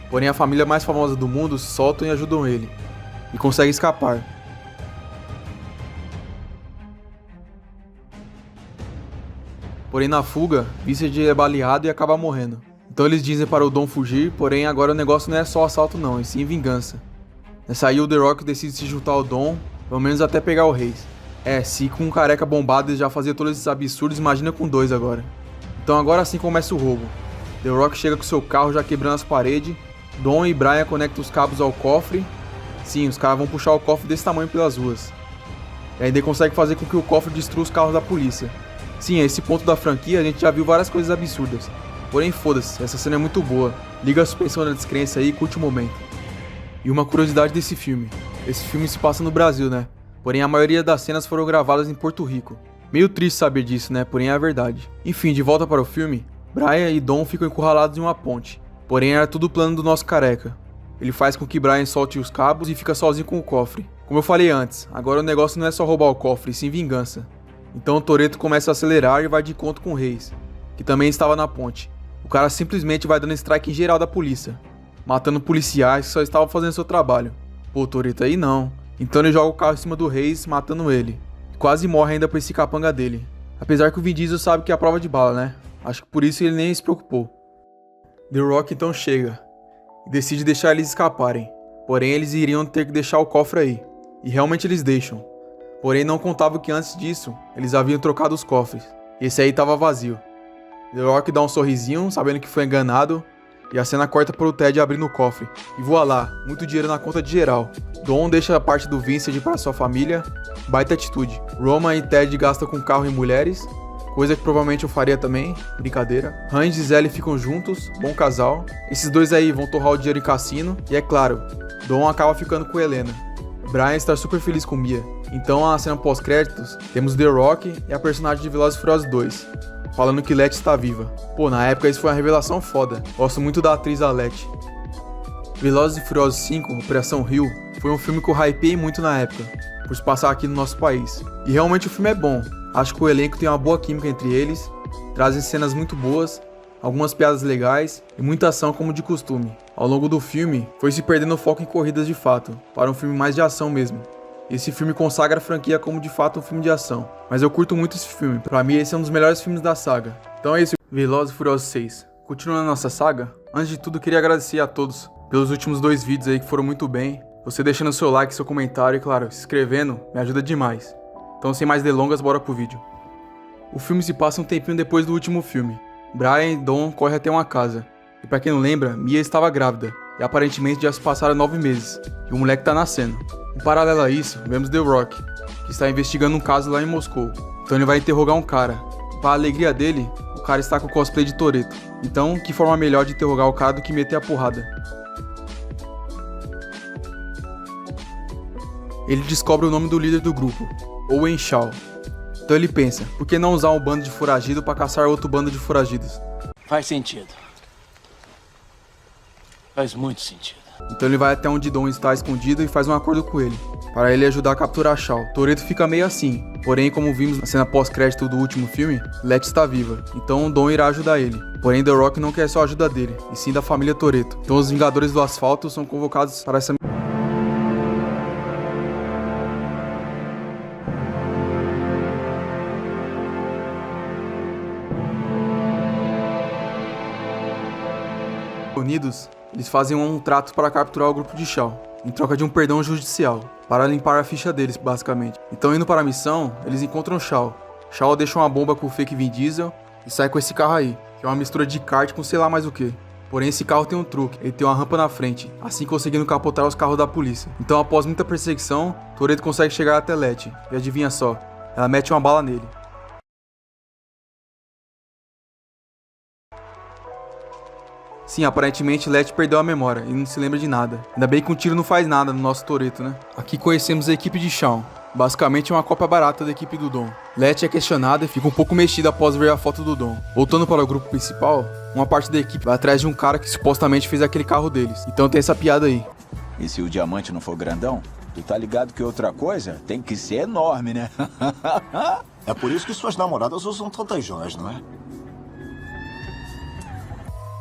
Porém a família mais famosa do mundo soltam e ajudam ele, e consegue escapar. Porém na fuga, Vincent é baleado e acaba morrendo. Então eles dizem para o Dom fugir, porém agora o negócio não é só assalto não, e sim vingança. Nessa aí o The Rock decide se juntar ao Dom, pelo menos até pegar o Reis. É, se com um careca bombado ele já fazia todos esses absurdos, imagina com dois agora. Então agora sim começa o roubo. The Rock chega com seu carro já quebrando as paredes, Dom e Brian conectam os cabos ao cofre. Sim, os caras vão puxar o cofre desse tamanho pelas ruas. E ainda consegue fazer com que o cofre destrua os carros da polícia. Sim, a esse ponto da franquia a gente já viu várias coisas absurdas. Porém foda-se, essa cena é muito boa. Liga a suspensão da descrença aí e curte o momento. E uma curiosidade desse filme. Esse filme se passa no Brasil, né? Porém a maioria das cenas foram gravadas em Porto Rico. Meio triste saber disso, né? Porém é a verdade. Enfim, de volta para o filme, Brian e Dom ficam encurralados em uma ponte. Porém era tudo plano do nosso careca. Ele faz com que Brian solte os cabos e fica sozinho com o cofre. Como eu falei antes, agora o negócio não é só roubar o cofre, e sim vingança. Então o Toretto começa a acelerar e vai de encontro com o Reis, que também estava na ponte. O cara simplesmente vai dando strike em geral da polícia, matando policiais que só estavam fazendo seu trabalho. Pô, Toretto aí não. Então ele joga o carro em cima do Reis, matando ele. Quase morre ainda por esse capanga dele. Apesar que o Vin Diesel sabe que é a prova de bala, né? Acho que por isso ele nem se preocupou. The Rock então chega e decide deixar eles escaparem. Porém eles iriam ter que deixar o cofre aí. E realmente eles deixam. Porém não contavam que antes disso, eles haviam trocado os cofres. E esse aí estava vazio. The Rock dá um sorrisinho, sabendo que foi enganado. E a cena corta para o Ted abrindo o cofre. E voa lá, muito dinheiro na conta de geral. Dom deixa a parte do Vincent para sua família. Baita atitude. Roma e Ted gastam com carro e mulheres. Coisa que provavelmente eu faria também. Brincadeira. Han e Gisele ficam juntos. Bom casal. Esses dois aí vão torrar o dinheiro em cassino. E é claro, Dom acaba ficando com Helena. Brian está super feliz com Mia. Então a cena pós-créditos, temos The Rock e a personagem de Velozes e Furiosos 2. Falando que Letty está viva. Pô, na época isso foi uma revelação foda. Gosto muito da atriz a Letty. Velozes e Furiosos 5, Operação Rio, foi um filme que eu hypei muito na época, por se passar aqui no nosso país. E realmente o filme é bom. Acho que o elenco tem uma boa química entre eles, trazem cenas muito boas, algumas piadas legais e muita ação como de costume. Ao longo do filme, foi se perdendo o foco em corridas de fato, para um filme mais de ação mesmo. Esse filme consagra a franquia como de fato um filme de ação. Mas eu curto muito esse filme, pra mim esse é um dos melhores filmes da saga. Então é isso, Velozes e Furiosos 6. Continuando a nossa saga, antes de tudo queria agradecer a todos pelos últimos 2 vídeos aí que foram muito bem. Você deixando seu like, seu comentário e claro, se inscrevendo, me ajuda demais. Então sem mais delongas, bora pro vídeo. O filme se passa um tempinho depois do último filme. Brian e Dom correm até uma casa. E pra quem não lembra, Mia estava grávida. E aparentemente já se passaram 9 meses. E o moleque tá nascendo. Em paralelo a isso, vemos The Rock, que está investigando um caso lá em Moscou. Então ele vai interrogar um cara. Para a alegria dele, o cara está com o cosplay de Toretto. Então, que forma melhor de interrogar o cara do que meter a porrada? Ele descobre o nome do líder do grupo, Owen Shaw. Então ele pensa, por que não usar um bando de foragido para caçar outro bando de foragidos? Faz sentido. Faz muito sentido. Então ele vai até onde Dom está escondido e faz um acordo com ele, para ele ajudar a capturar Shaw. Toretto fica meio assim, porém como vimos na cena pós-crédito do último filme, Letty está viva, então Dom irá ajudar ele. Porém The Rock não quer só a ajuda dele, e sim da família Toretto. Então os Vingadores do Asfalto são convocados para essa Unidos, eles fazem um trato para capturar o grupo de Shaw, em troca de um perdão judicial, para limpar a ficha deles, basicamente. Então, indo para a missão, eles encontram Shaw. Shaw deixa uma bomba com o fake Vin Diesel e sai com esse carro aí, que é uma mistura de kart com sei lá mais o que. Porém, esse carro tem um truque, ele tem uma rampa na frente, assim conseguindo capotar os carros da polícia. Então, após muita perseguição, Toretto consegue chegar até Letty, e adivinha só, ela mete uma bala nele. Sim, aparentemente Letty perdeu a memória e não se lembra de nada. Ainda bem que um tiro não faz nada no nosso Toretto, né? Aqui conhecemos a equipe de Shaw. Basicamente é uma cópia barata da equipe do Dom. Letty é questionada e fica um pouco mexida após ver a foto do Dom. Voltando para o grupo principal, uma parte da equipe vai atrás de um cara que supostamente fez aquele carro deles. Então tem essa piada aí. E se o diamante não for grandão? Tu tá ligado que outra coisa tem que ser enorme, né? É por isso que suas namoradas usam tantas joias, não é?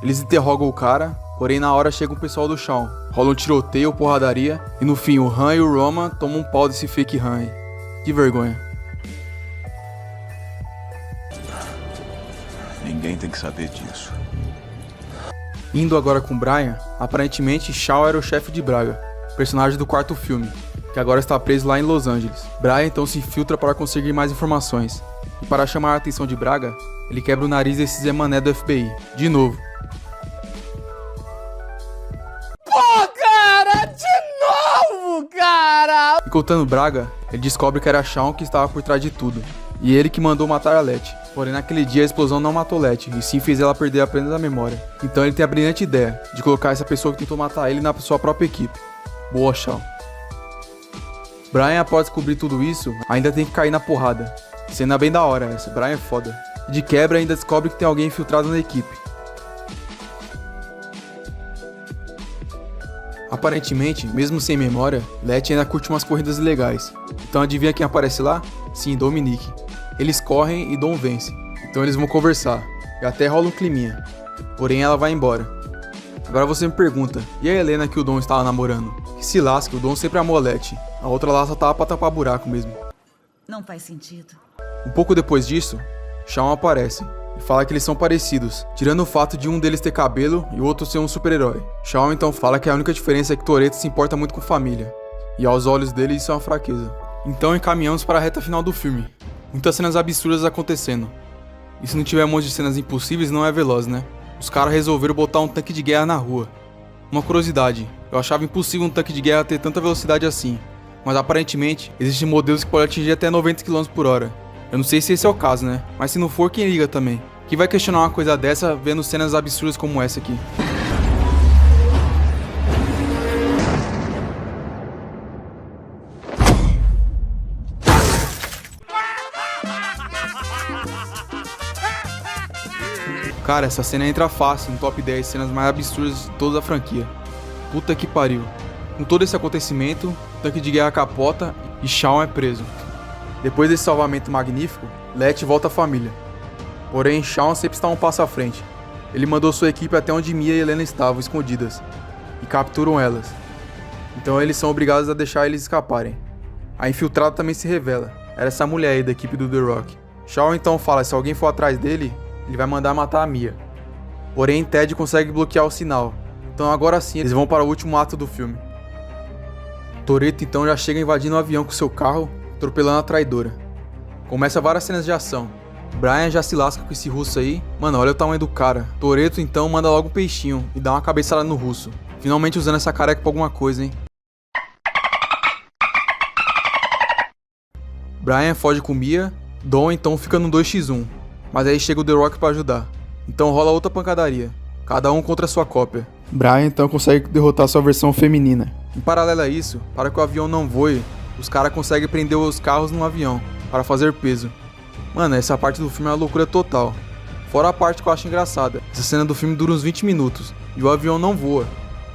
Eles interrogam o cara, porém na hora chega o pessoal do Shaw. Rola um tiroteio, porradaria, e no fim o Han e o Roman tomam um pau desse fake Han aí. Que vergonha. Ninguém tem que saber disso. Indo agora com Brian, aparentemente Shaw era o chefe de Braga, personagem do quarto filme, que agora está preso lá em Los Angeles. Brian então se infiltra para conseguir mais informações. E para chamar a atenção de Braga, ele quebra o nariz desse Zé Mané do FBI, de novo. Pô, cara, de novo, cara! Encontrando Braga, ele descobre que era Shaw que estava por trás de tudo, e ele que mandou matar a Letty. Porém naquele dia a explosão não matou Letty, e sim fez ela perder apenas a memória. Então ele tem a brilhante ideia de colocar essa pessoa que tentou matar ele na sua própria equipe. Boa, Shaw. Brian, após descobrir tudo isso, ainda tem que cair na porrada. Cena bem da hora essa, Brian é foda. De quebra ainda descobre que tem alguém infiltrado na equipe. Aparentemente, mesmo sem memória, Letty ainda curte umas corridas ilegais. Então adivinha quem aparece lá? Sim, Dominique. Eles correm e Dom vence. Então eles vão conversar. E até rola um climinha. Porém ela vai embora. Agora você me pergunta, e a Helena que o Dom estava namorando? Que se lasque, o Dom sempre amou a Letty. A outra lá só tava pra tapar buraco mesmo. Não faz sentido. Um pouco depois disso, Shawn aparece e fala que eles são parecidos, tirando o fato de um deles ter cabelo e o outro ser um super-herói. Shawn então fala que a única diferença é que Toretto se importa muito com família, e aos olhos dele isso é uma fraqueza. Então encaminhamos para a reta final do filme. Muitas cenas absurdas acontecendo. E se não tiver um monte de cenas impossíveis, não é Veloz, né? Os caras resolveram botar um tanque de guerra na rua. Uma curiosidade, eu achava impossível um tanque de guerra ter tanta velocidade assim, mas aparentemente existem modelos que podem atingir até 90 km por hora. Eu não sei se esse é o caso, né? Mas se não for, quem liga também? Quem vai questionar uma coisa dessa vendo cenas absurdas como essa aqui? Cara, essa cena entra fácil no top 10 cenas mais absurdas de toda a franquia. Puta que pariu. Com todo esse acontecimento, o tanque de guerra capota e Shawn é preso. Depois desse salvamento magnífico, Letty volta à família. Porém, Shawn sempre está um passo à frente. Ele mandou sua equipe até onde Mia e Helena estavam escondidas, e capturam elas. Então eles são obrigados a deixar eles escaparem. A infiltrada também se revela, era essa mulher aí da equipe do The Rock. Shawn então fala que se alguém for atrás dele, ele vai mandar matar a Mia. Porém, Ted consegue bloquear o sinal. Então agora sim, eles vão para o último ato do filme. Toretto então já chega invadindo o avião com seu carro, atropelando a traidora. Começa várias cenas de ação. Brian já se lasca com esse russo aí. Mano, olha o tamanho do cara. Toretto então manda logo um peixinho e dá uma cabeçada no russo. Finalmente usando essa careca pra alguma coisa, hein. Brian foge com Mia. Dom então fica no 2x1. Mas aí chega o The Rock pra ajudar. Então rola outra pancadaria, cada um contra a sua cópia. Brian então consegue derrotar sua versão feminina. Em paralelo a isso, para que o avião não voe, os caras conseguem prender os carros no avião, para fazer peso. Mano, essa parte do filme é uma loucura total. Fora a parte que eu acho engraçada, essa cena do filme dura uns 20 minutos, e o avião não voa.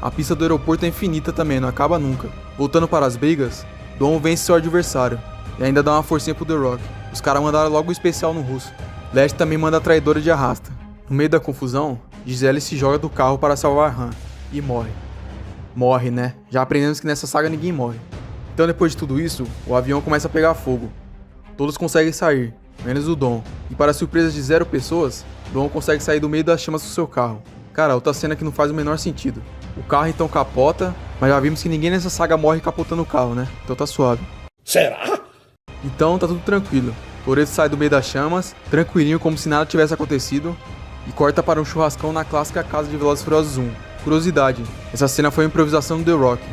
A pista do aeroporto é infinita também, não acaba nunca. Voltando para as brigas, Dom vence seu adversário, e ainda dá uma forcinha pro The Rock. Os caras mandaram logo o especial no russo. Leste também manda a traidora de arrasta. No meio da confusão, Gisele se joga do carro para salvar Han, e morre. Morre, né? Já aprendemos que nessa saga ninguém morre. Então depois de tudo isso, o avião começa a pegar fogo. Todos conseguem sair, menos o Dom. E para surpresa de 0 pessoas, Dom consegue sair do meio das chamas com seu carro. Cara, outra cena que não faz o menor sentido. O carro então capota, mas já vimos que ninguém nessa saga morre capotando o carro, né? Então tá suave. Será? Então tá tudo tranquilo. Toretto sai do meio das chamas, tranquilinho como se nada tivesse acontecido, e corta para um churrascão na clássica casa de Velozes e Furiosos 1. Curiosidade, essa cena foi uma improvisação do The Rock.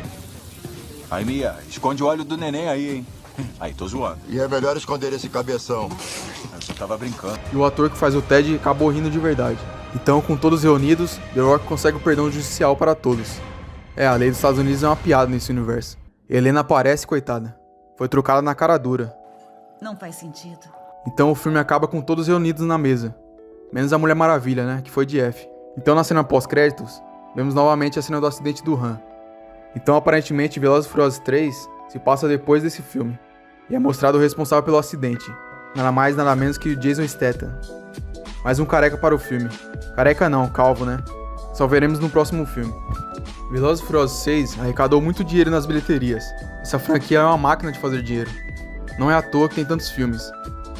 Aí, Mia, esconde o óleo do neném aí, hein? Aí, tô zoando. E é melhor esconder esse cabeção. Eu só tava brincando. E o ator que faz o Ted acabou rindo de verdade. Então, com todos reunidos, The Rock consegue o perdão judicial para todos. A lei dos Estados Unidos é uma piada nesse universo. Helena aparece, coitada. Foi trocada na cara dura. Não faz sentido. Então o filme acaba com todos reunidos na mesa. Menos a Mulher Maravilha, né? Que foi de F. Então na cena pós-créditos, vemos novamente a cena do acidente do Han. Então aparentemente Velozes e Furiosos 3 se passa depois desse filme. E é mostrado o responsável pelo acidente. Nada mais nada menos que o Jason Statham. Mais um careca para o filme. Careca não, calvo, né? Só veremos no próximo filme. Velozes e Furiosos 6 arrecadou muito dinheiro nas bilheterias. Essa franquia é uma máquina de fazer dinheiro. Não é à toa que tem tantos filmes.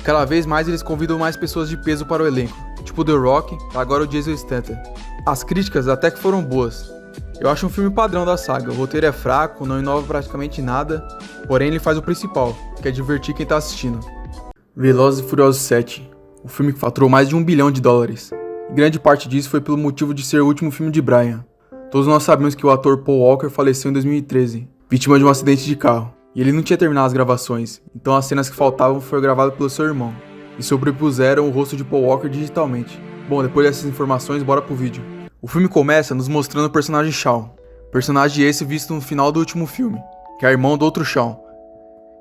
Cada vez mais eles convidam mais pessoas de peso para o elenco, tipo The Rock, agora o Jason Statham. As críticas até que foram boas. Eu acho um filme padrão da saga, o roteiro é fraco, não inova praticamente nada, porém ele faz o principal, que é divertir quem tá assistindo. Velozes e Furiosos 7, o filme que faturou mais de $1 bilhão. E grande parte disso foi pelo motivo de ser o último filme de Brian. Todos nós sabemos que o ator Paul Walker faleceu em 2013, vítima de um acidente de carro. E ele não tinha terminado as gravações, então as cenas que faltavam foram gravadas pelo seu irmão, e sobrepuseram o rosto de Paul Walker digitalmente. Bom, depois dessas informações, bora pro vídeo. O filme começa nos mostrando o personagem Shawn, personagem esse visto no final do último filme, que é irmão do outro Shawn.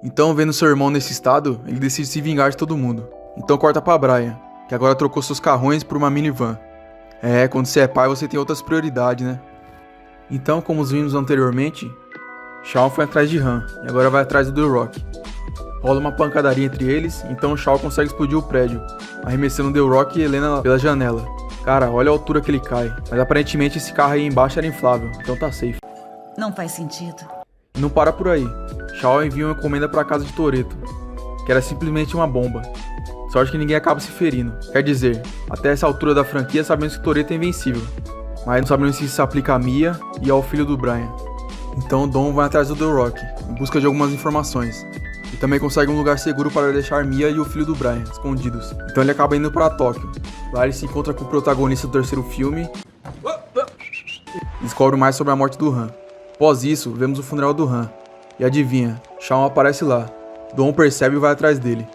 Então, vendo seu irmão nesse estado, ele decide se vingar de todo mundo. Então corta pra Brian, que agora trocou seus carrões por uma minivan. Quando você é pai você tem outras prioridades, né? Então, como vimos anteriormente, Shawn foi atrás de Han, e agora vai atrás do The Rock. Rola uma pancadaria entre eles, então Shawn consegue explodir o prédio, arremessando The Rock e Helena pela janela. Cara, olha a altura que ele cai, mas aparentemente esse carro aí embaixo era inflável, então tá safe. Não faz sentido. E não para por aí, Shawn envia uma encomenda para a casa de Toretto, que era simplesmente uma bomba. Sorte que ninguém acaba se ferindo, quer dizer, até essa altura da franquia sabemos que Toretto é invencível, mas não sabemos se isso se aplica a Mia e ao filho do Brian. Então Dom vai atrás do The Rock, em busca de algumas informações. E também consegue um lugar seguro para deixar Mia e o filho do Brian escondidos. Então ele acaba indo para Tóquio. Lá ele se encontra com o protagonista do terceiro filme e descobre mais sobre a morte do Han. Após isso, vemos o funeral do Han. E adivinha, Shawn aparece lá. Dom percebe e vai atrás dele.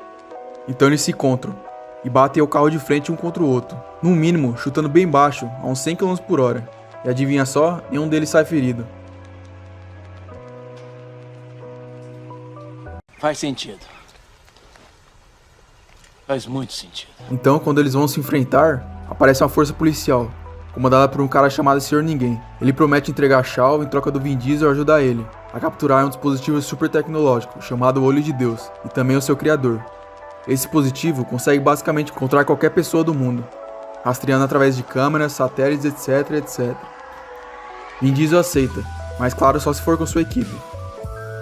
Então eles se encontram e batem o carro de frente um contra o outro. No mínimo, chutando bem baixo, a uns 100 km por hora. E adivinha só, nenhum deles sai ferido. Faz sentido. Faz muito sentido. Então, quando eles vão se enfrentar, aparece uma força policial, comandada por um cara chamado Sr. Ninguém. Ele promete entregar Shawn em troca do Vin Diesel ajudar ele a capturar um dispositivo super tecnológico chamado Olho de Deus, e também o seu criador. Esse dispositivo consegue basicamente encontrar qualquer pessoa do mundo, rastreando através de câmeras, satélites, etc, etc. Vin Diesel aceita, mas claro, só se for com sua equipe.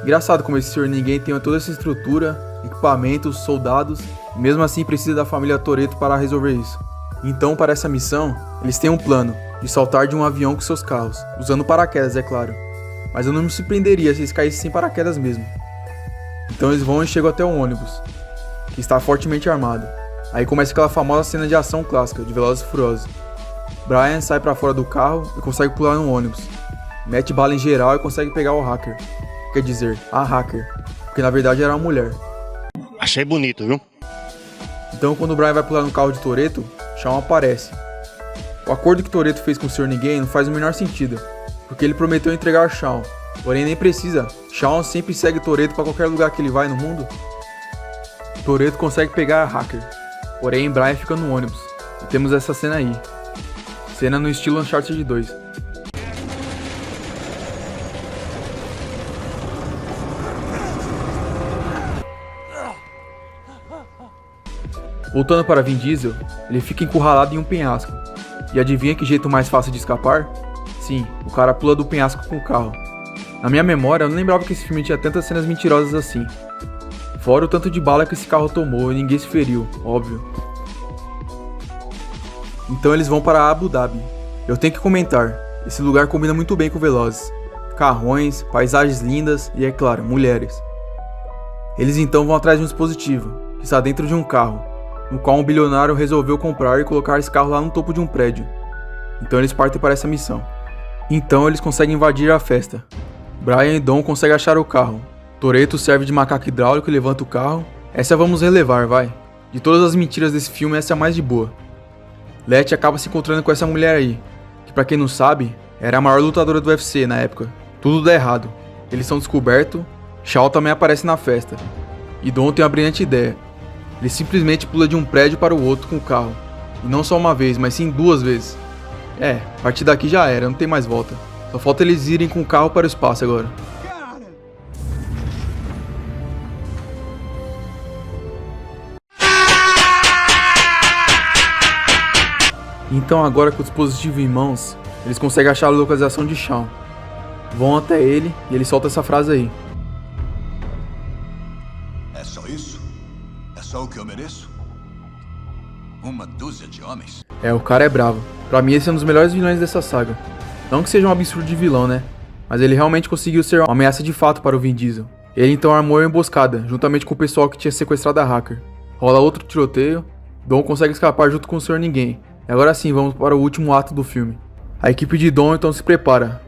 Engraçado como esse Sr. Ninguém tem toda essa estrutura, equipamentos, soldados, e mesmo assim precisa da família Toretto para resolver isso. Então, para essa missão, eles têm um plano de saltar de um avião com seus carros, usando paraquedas, é claro. Mas eu não me surpreenderia se eles caíssem sem paraquedas mesmo. Então eles vão e chegam até um ônibus, que está fortemente armado. Aí começa aquela famosa cena de ação clássica de Velozes e Furiosos. Brian sai para fora do carro e consegue pular no ônibus. Mete bala em geral e consegue pegar o hacker. Quer dizer, a hacker, porque na verdade era uma mulher. Achei bonito, viu? Então quando o Brian vai pular no carro de Toretto, Shawn aparece. O acordo que Toretto fez com o Sr. Ninguém não faz o menor sentido, porque ele prometeu entregar Shawn, porém nem precisa. Shawn sempre segue Toretto para qualquer lugar que ele vai no mundo. Toretto consegue pegar a hacker, porém Brian fica no ônibus, e temos essa cena aí. Cena no estilo Uncharted 2. Voltando para Vin Diesel, ele fica encurralado em um penhasco. E adivinha que jeito mais fácil de escapar? Sim, o cara pula do penhasco com o carro. Na minha memória, eu não lembrava que esse filme tinha tantas cenas mentirosas assim. Fora o tanto de bala que esse carro tomou e ninguém se feriu, óbvio. Então eles vão para Abu Dhabi. Eu tenho que comentar, esse lugar combina muito bem com Velozes. Carrões, paisagens lindas e, é claro, mulheres. Eles então vão atrás de um dispositivo, que está dentro de um carro, no qual um bilionário resolveu comprar e colocar esse carro lá no topo de um prédio. Então eles partem para essa missão. Então eles conseguem invadir a festa. Brian e Dom conseguem achar o carro. Toretto serve de macaco hidráulico e levanta o carro. Essa vamos relevar, vai. De todas as mentiras desse filme, essa é a mais de boa. Letty acaba se encontrando com essa mulher aí, que pra quem não sabe, era a maior lutadora do UFC na época. Tudo dá errado. Eles são descobertos, Shawn também aparece na festa. E Dom tem uma brilhante ideia. Ele simplesmente pula de um prédio para o outro com o carro. E não só uma vez, mas sim 2 vezes. A partir daqui já era, não tem mais volta. Só falta eles irem com o carro para o espaço agora. Então agora com o dispositivo em mãos, eles conseguem achar a localização de Shawn. Vão até ele e ele solta essa frase aí. É só isso? É só o que eu mereço? Uma dúzia de homens? O cara é bravo. Pra mim esse é um dos melhores vilões dessa saga. Não que seja um absurdo de vilão, né? Mas ele realmente conseguiu ser uma ameaça de fato para o Vin Diesel. Ele então armou a emboscada, juntamente com o pessoal que tinha sequestrado a hacker. Rola outro tiroteio, Dom consegue escapar junto com o Sr. Ninguém. E agora sim, vamos para o último ato do filme. A equipe de Dom então se prepara.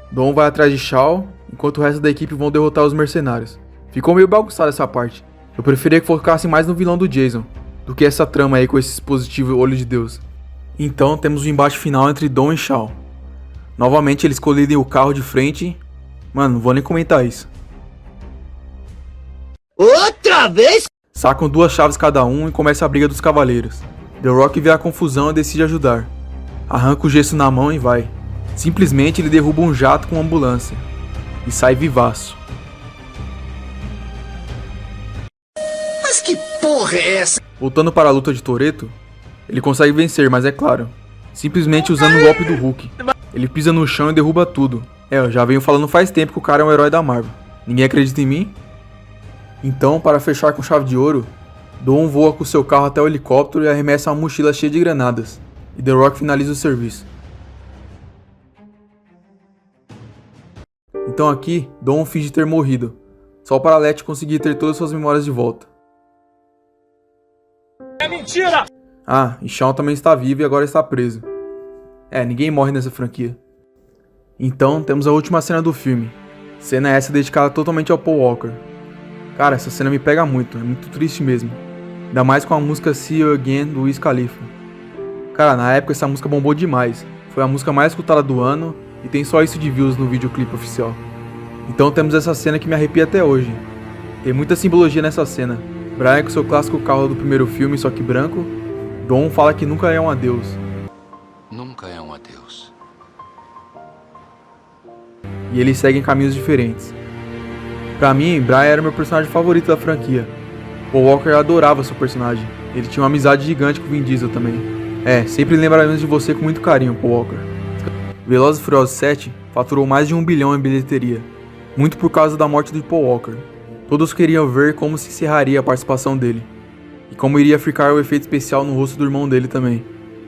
Dom vai atrás de Shawn, enquanto o resto da equipe vão derrotar os mercenários. Ficou meio bagunçado essa parte. Eu preferia que focasse mais no vilão do Jason, do que essa trama aí com esse dispositivo Olho de Deus. Então temos o embate final entre Dom e Shawn. Novamente eles colidem o carro de frente. Mano, não vou nem comentar isso. Outra vez? Sacam 2 chaves cada um e começa a briga dos cavaleiros. The Rock vê a confusão e decide ajudar. Arranca o gesso na mão e vai. Simplesmente ele derruba um jato com uma ambulância. E sai vivaço. Mas que porra é essa? Voltando para a luta de Toretto, ele consegue vencer, mas é claro, simplesmente usando o golpe do Hulk. Ele pisa no chão e derruba tudo. Eu já venho falando faz tempo que o cara é um herói da Marvel. Ninguém acredita em mim? Então, para fechar com chave de ouro, Dom voa com seu carro até o helicóptero e arremessa uma mochila cheia de granadas. E The Rock finaliza o serviço. Então aqui, Dom finge ter morrido, só para Letty conseguir ter todas suas memórias de volta. É mentira! E Shawn também está vivo e agora está preso. Ninguém morre nessa franquia. Então, temos a última cena do filme. Cena essa dedicada totalmente ao Paul Walker. Cara, essa cena me pega muito, é muito triste mesmo. Ainda mais com a música See You Again do Wiz Khalifa. Cara, na época essa música bombou demais. Foi a música mais escutada do ano e tem só isso de views no videoclipe oficial. Então temos essa cena que me arrepia até hoje. Tem muita simbologia nessa cena. Brian com seu clássico carro do primeiro filme, só que branco. Dom fala que nunca é um adeus. Nunca é um adeus. E eles seguem caminhos diferentes. Pra mim, Brian era meu personagem favorito da franquia. Paul Walker adorava seu personagem. Ele tinha uma amizade gigante com o Vin Diesel também. Sempre lembraremos de você com muito carinho, Paul Walker. Velozes e Furiosos 7 faturou mais de 1 bilhão em bilheteria. Muito por causa da morte de Paul Walker. Todos queriam ver como se encerraria a participação dele. E como iria ficar o efeito especial no rosto do irmão dele também.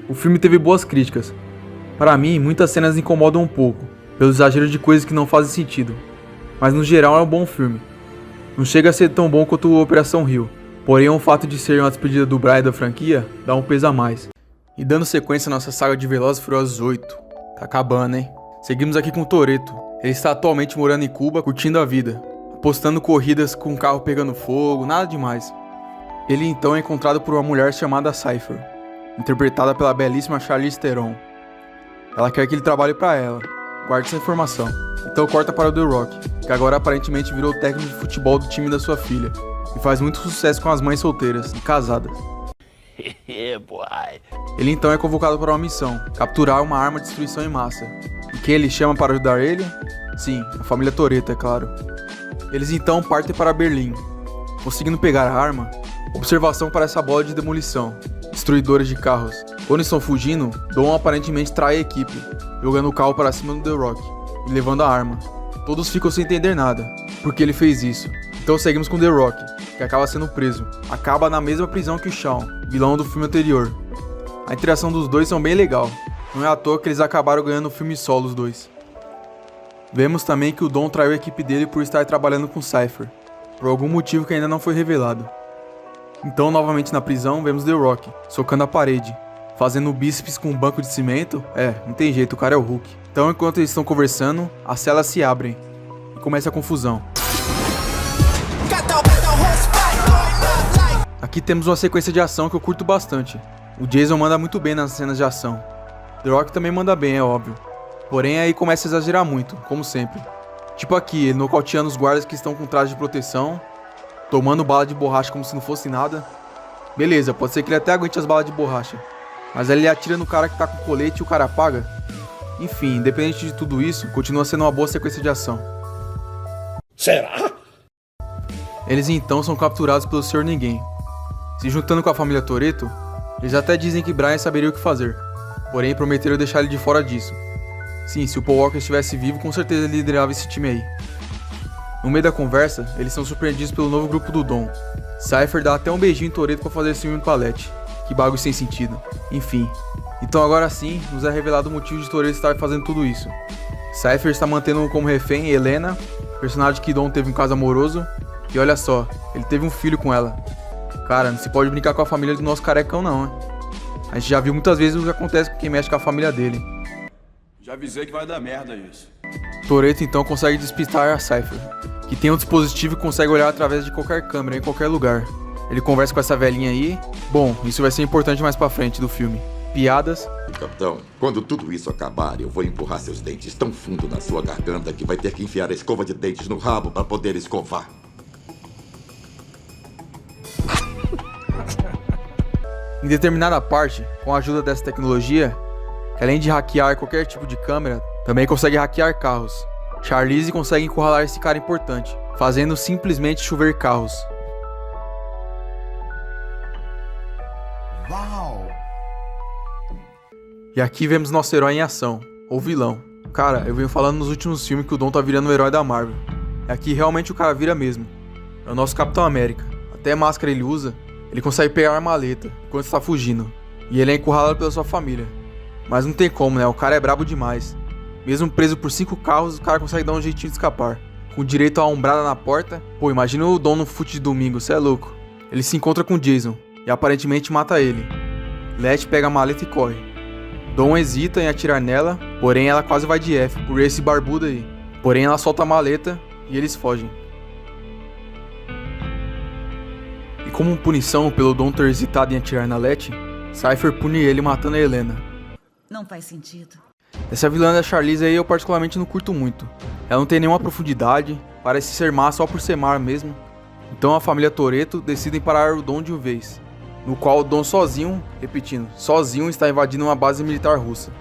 O filme teve boas críticas. Para mim, muitas cenas incomodam um pouco, pelo exagero de coisas que não fazem sentido. Mas no geral é um bom filme. Não chega a ser tão bom quanto o Operação Rio, porém o fato de ser uma despedida do Brian da franquia dá um peso a mais. E dando sequência à nossa saga de Velozes e Furiosos 8, tá acabando, hein? Seguimos aqui com o Toretto. Ele está atualmente morando em Cuba, curtindo a vida, apostando corridas com o carro pegando fogo, nada demais. Ele então é encontrado por uma mulher chamada Cypher, interpretada pela belíssima Charlize Theron. Ela quer que ele trabalhe pra ela. Guarde essa informação. Então corta para o The Rock, que agora aparentemente virou técnico de futebol do time da sua filha. E faz muito sucesso com as mães solteiras e casadas. Ele então é convocado para uma missão, capturar uma arma de destruição em massa. E quem ele chama para ajudar ele? Sim, a família Toretto, é claro. Eles então partem para Berlim. Conseguindo pegar a arma, observação para essa bola de demolição, destruidores de carros. Quando estão fugindo, Dom aparentemente trai a equipe, jogando o carro para cima do The Rock e levando a arma. Todos ficam sem entender nada, porque ele fez isso. Então seguimos com The Rock, que acaba sendo preso. Acaba na mesma prisão que o Shawn, vilão do filme anterior. A interação dos dois são bem legal. Não é à toa que eles acabaram ganhando o filme solo os dois. Vemos também que o Dom traiu a equipe dele por estar trabalhando com Cypher, por algum motivo que ainda não foi revelado. Então, novamente na prisão, vemos The Rock, socando a parede, fazendo bíceps com um banco de cimento. Não tem jeito, o cara é o Hulk. Então, enquanto eles estão conversando, as celas se abrem e começa a confusão. Aqui temos uma sequência de ação que eu curto bastante. O Jason manda muito bem nas cenas de ação. The Rock também manda bem, é óbvio. Porém, aí começa a exagerar muito, como sempre. Tipo aqui, ele nocauteando os guardas que estão com traje de proteção, tomando bala de borracha como se não fosse nada. Beleza, pode ser que ele até aguente as balas de borracha, mas aí ele atira no cara que tá com colete e o cara apaga. Enfim, independente de tudo isso, continua sendo uma boa sequência de ação. Será? Eles então são capturados pelo Sr. Ninguém. Se juntando com a família Toretto, eles até dizem que Brian saberia o que fazer, porém prometeram deixar ele de fora disso. Sim, se o Paul Walker estivesse vivo, com certeza ele liderava esse time aí. No meio da conversa, eles são surpreendidos pelo novo grupo do Dom. Cypher dá até um beijinho em Toretto pra fazer ciúme no Palette. Que bagulho sem sentido. Enfim. Então agora sim, nos é revelado o motivo de Toretto estar fazendo tudo isso. Cypher está mantendo como refém Helena, personagem que Dom teve um caso amoroso. E olha só, ele teve um filho com ela. Cara, não se pode brincar com a família do nosso carecão não, né? A gente já viu muitas vezes o que acontece com quem mexe com a família dele. Já avisei que vai dar merda isso. Toretto então consegue despistar a Cypher, que tem um dispositivo que consegue olhar através de qualquer câmera, em qualquer lugar. Ele conversa com essa velhinha aí. Bom, isso vai ser importante mais pra frente do filme. Piadas. Capitão, quando tudo isso acabar, eu vou empurrar seus dentes tão fundo na sua garganta que vai ter que enfiar a escova de dentes no rabo pra poder escovar. Em determinada parte, com a ajuda dessa tecnologia, que além de hackear qualquer tipo de câmera, também consegue hackear carros. Charlize consegue encurralar esse cara importante, fazendo simplesmente chover carros. Uau! E aqui vemos nosso herói em ação, ou vilão. Cara, eu venho falando nos últimos filmes que o Dom tá virando o herói da Marvel. E aqui realmente o cara vira mesmo. É o nosso Capitão América. Até máscara ele usa. Ele consegue pegar a maleta enquanto está fugindo. E ele é encurralado pela sua família. Mas não tem como, né? O cara é brabo demais. Mesmo preso por 5 carros, o cara consegue dar um jeitinho de escapar. Com direito a uma ombrada na porta. Pô, imagina o Dom no fute de domingo, cê é louco. Ele se encontra com Jason e aparentemente mata ele. Letty pega a maleta e corre. Dom hesita em atirar nela, porém ela quase vai de F por esse barbudo aí. Porém ela solta a maleta e eles fogem. E como punição pelo Dom ter hesitado em atirar na Letty, Cypher pune ele matando a Helena. Não faz sentido. Essa vilã da Charlize aí eu particularmente não curto muito. Ela não tem nenhuma profundidade, parece ser má só por ser má mesmo. Então a família Toretto decidem parar o Dom de uma vez, no qual o Dom sozinho, repetindo, sozinho está invadindo uma base militar russa.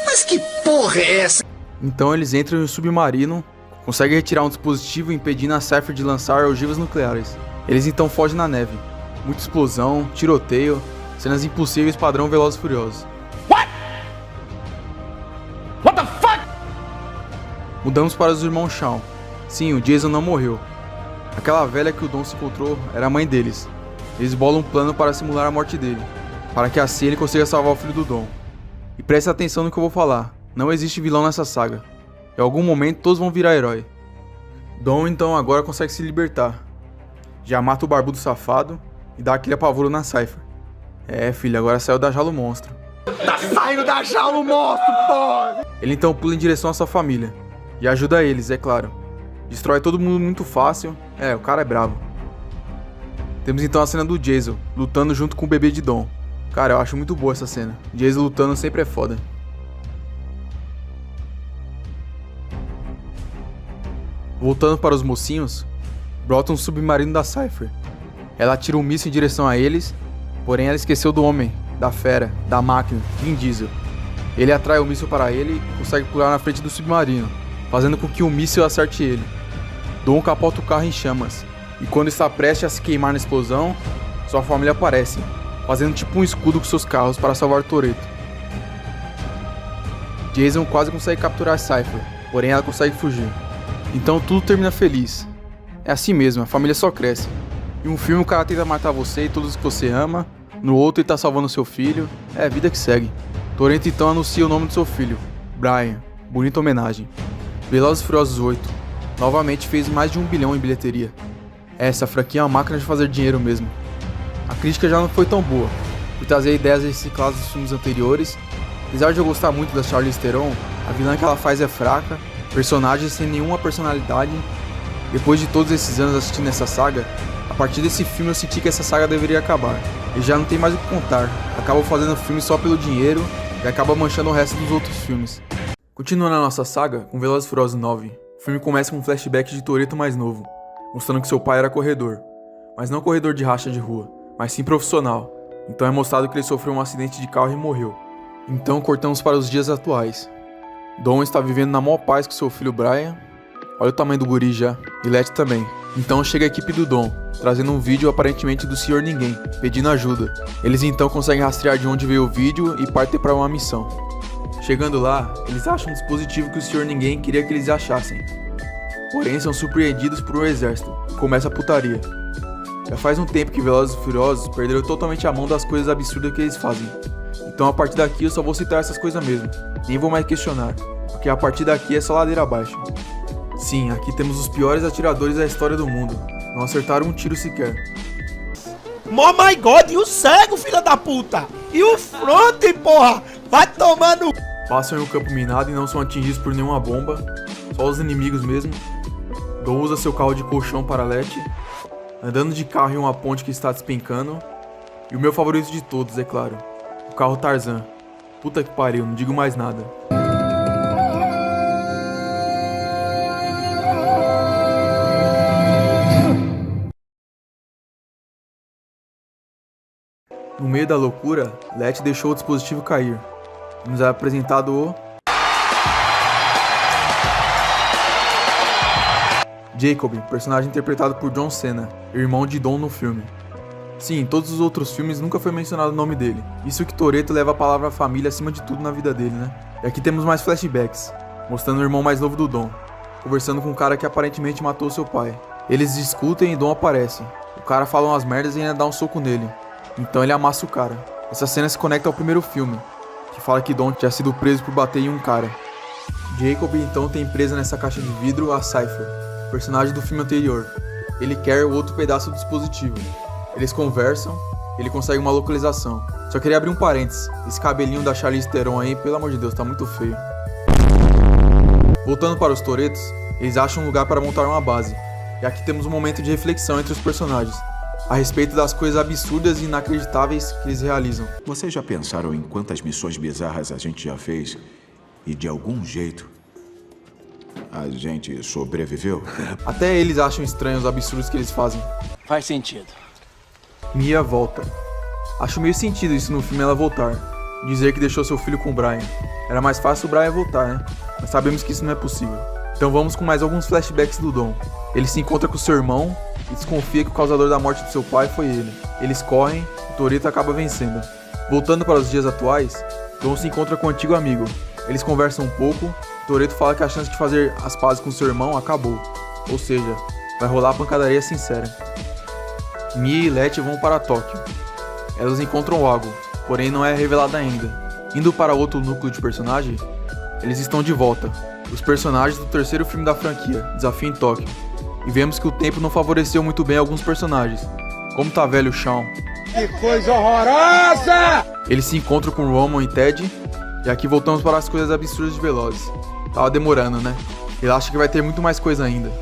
Mas que porra é essa? Então eles entram em um submarino, conseguem retirar um dispositivo impedindo a Cypher de lançar ogivas nucleares. Eles então fogem na neve. Muita explosão, tiroteio, cenas impossíveis padrão Velozes e Furiosos. What the fuck? Mudamos para os irmãos Shawn. Sim, o Jason não morreu. Aquela velha que o Dom se encontrou era a mãe deles. Eles bolam um plano para simular a morte dele, para que assim ele consiga salvar o filho do Dom. E preste atenção no que eu vou falar, não existe vilão nessa saga. Em algum momento todos vão virar herói. Dom então agora consegue se libertar. Já mata o barbudo safado e dá aquele apavoro na Cypher. É, filho, agora saiu da jaula o monstro. Tá saindo da jaula o monstro, porra! Ele então pula em direção à sua família. E ajuda eles, é claro. Destrói todo mundo muito fácil. O cara é bravo. Temos então a cena do Jason, lutando junto com o bebê de Dom. Cara, eu acho muito boa essa cena. Jason lutando sempre é foda. Voltando para os mocinhos, brota um submarino da Cypher. Ela atira um míssil em direção a eles, porém ela esqueceu do homem, da fera, da máquina, Vin Diesel. Ele atrai o míssil para ele e consegue pular na frente do submarino, fazendo com que o míssil acerte ele. Dom capota o carro em chamas, e quando está prestes a se queimar na explosão, sua família aparece, fazendo tipo um escudo com seus carros para salvar Toretto. Jason quase consegue capturar a Cypher, porém ela consegue fugir. Então tudo termina feliz. É assim mesmo, a família só cresce. Em um filme o cara tenta matar você e todos que você ama, no outro ele tá salvando seu filho, é a vida que segue. Toretto então anuncia o nome do seu filho, Brian, bonita homenagem. Velozes e Furiosos 8, novamente fez mais de 1 bilhão em bilheteria. Essa franquia é uma máquina de fazer dinheiro mesmo. A crítica já não foi tão boa, por trazer ideias recicladas dos filmes anteriores. Apesar de eu gostar muito da Charlize Theron, a vilã que ela faz é fraca, personagem sem nenhuma personalidade. Depois de todos esses anos assistindo essa saga, a partir desse filme eu senti que essa saga deveria acabar. E já não tem mais o que contar, acabam fazendo filme só pelo dinheiro e acaba manchando o resto dos outros filmes. Continuando a nossa saga, com Velozes e Furiosos 9, o filme começa com um flashback de Toretto mais novo, mostrando que seu pai era corredor, mas não corredor de racha de rua, mas sim profissional. Então é mostrado que ele sofreu um acidente de carro e morreu. Então cortamos para os dias atuais. Dom está vivendo na maior paz com seu filho Brian. Olha o tamanho do guri já. E Letty também. Então chega a equipe do Dom, trazendo um vídeo aparentemente do Sr. Ninguém, pedindo ajuda. Eles então conseguem rastrear de onde veio o vídeo e partem para uma missão. Chegando lá, eles acham um dispositivo que o Sr. Ninguém queria que eles achassem. Porém são surpreendidos por um exército. Começa a putaria. Já faz um tempo que Velozes e Furiosos perderam totalmente a mão das coisas absurdas que eles fazem. Então a partir daqui eu só vou citar essas coisas mesmo. Nem vou mais questionar, porque a partir daqui é só ladeira abaixo. Sim, aqui temos os piores atiradores da história do mundo. Não acertaram um tiro sequer. Oh my god, e o cego, filha da puta? E o front, porra? Vai tomando... Passam em um campo minado e não são atingidos por nenhuma bomba. Só os inimigos mesmo. Dom usa seu carro de colchão para Letty, andando de carro em uma ponte que está despencando. E o meu favorito de todos, é claro, o carro Tarzan. Puta que pariu, não digo mais nada. No meio da loucura, Letty deixou o dispositivo cair. Nos é apresentado o... Jacob, personagem interpretado por John Cena, irmão de Dom no filme. Sim, em todos os outros filmes nunca foi mencionado o nome dele. Isso que Toretto leva a palavra família acima de tudo na vida dele, né? E aqui temos mais flashbacks, mostrando o irmão mais novo do Dom, conversando com um cara que aparentemente matou seu pai. Eles discutem e Dom aparece. O cara fala umas merdas e ainda dá um soco nele. Então ele amassa o cara. Essa cena se conecta ao primeiro filme, que fala que Dom tinha sido preso por bater em um cara. Jacob então tem presa nessa caixa de vidro a Cypher, personagem do filme anterior. Ele quer o outro pedaço do dispositivo. Eles conversam, ele consegue uma localização. Só queria abrir um parênteses, esse cabelinho da Charlize Theron aí, pelo amor de Deus, tá muito feio. Voltando para os Torettos, eles acham um lugar para montar uma base. E aqui temos um momento de reflexão entre os personagens, a respeito das coisas absurdas e inacreditáveis que eles realizam. Vocês já pensaram em quantas missões bizarras a gente já fez e de algum jeito a gente sobreviveu? Até eles acham estranhos os absurdos que eles fazem. Faz sentido. Mia volta. Acho meio sentido isso no filme ela voltar. Dizer que deixou seu filho com o Brian. Era mais fácil o Brian voltar, né? Mas sabemos que isso não é possível. Então vamos com mais alguns flashbacks do Dom. Ele se encontra com seu irmão e desconfia que o causador da morte de seu pai foi ele. Eles correm e Toretto acaba vencendo. Voltando para os dias atuais, Dom se encontra com um antigo amigo. Eles conversam um pouco. Toretto fala que a chance de fazer as pazes com seu irmão acabou. Ou seja, vai rolar a pancadaria sincera. Mia e Letty vão para Tóquio. Elas encontram o Ago, porém não é revelado ainda. Indo para outro núcleo de personagem, eles estão de volta. Os personagens do terceiro filme da franquia, Desafio em Tóquio. E vemos que o tempo não favoreceu muito bem alguns personagens, como tá velho Shawn. Que coisa horrorosa! Eles se encontram com Roman e Ted, e aqui voltamos para as coisas absurdas de Velozes. Tava demorando, né? Ele acha que vai ter muito mais coisa ainda.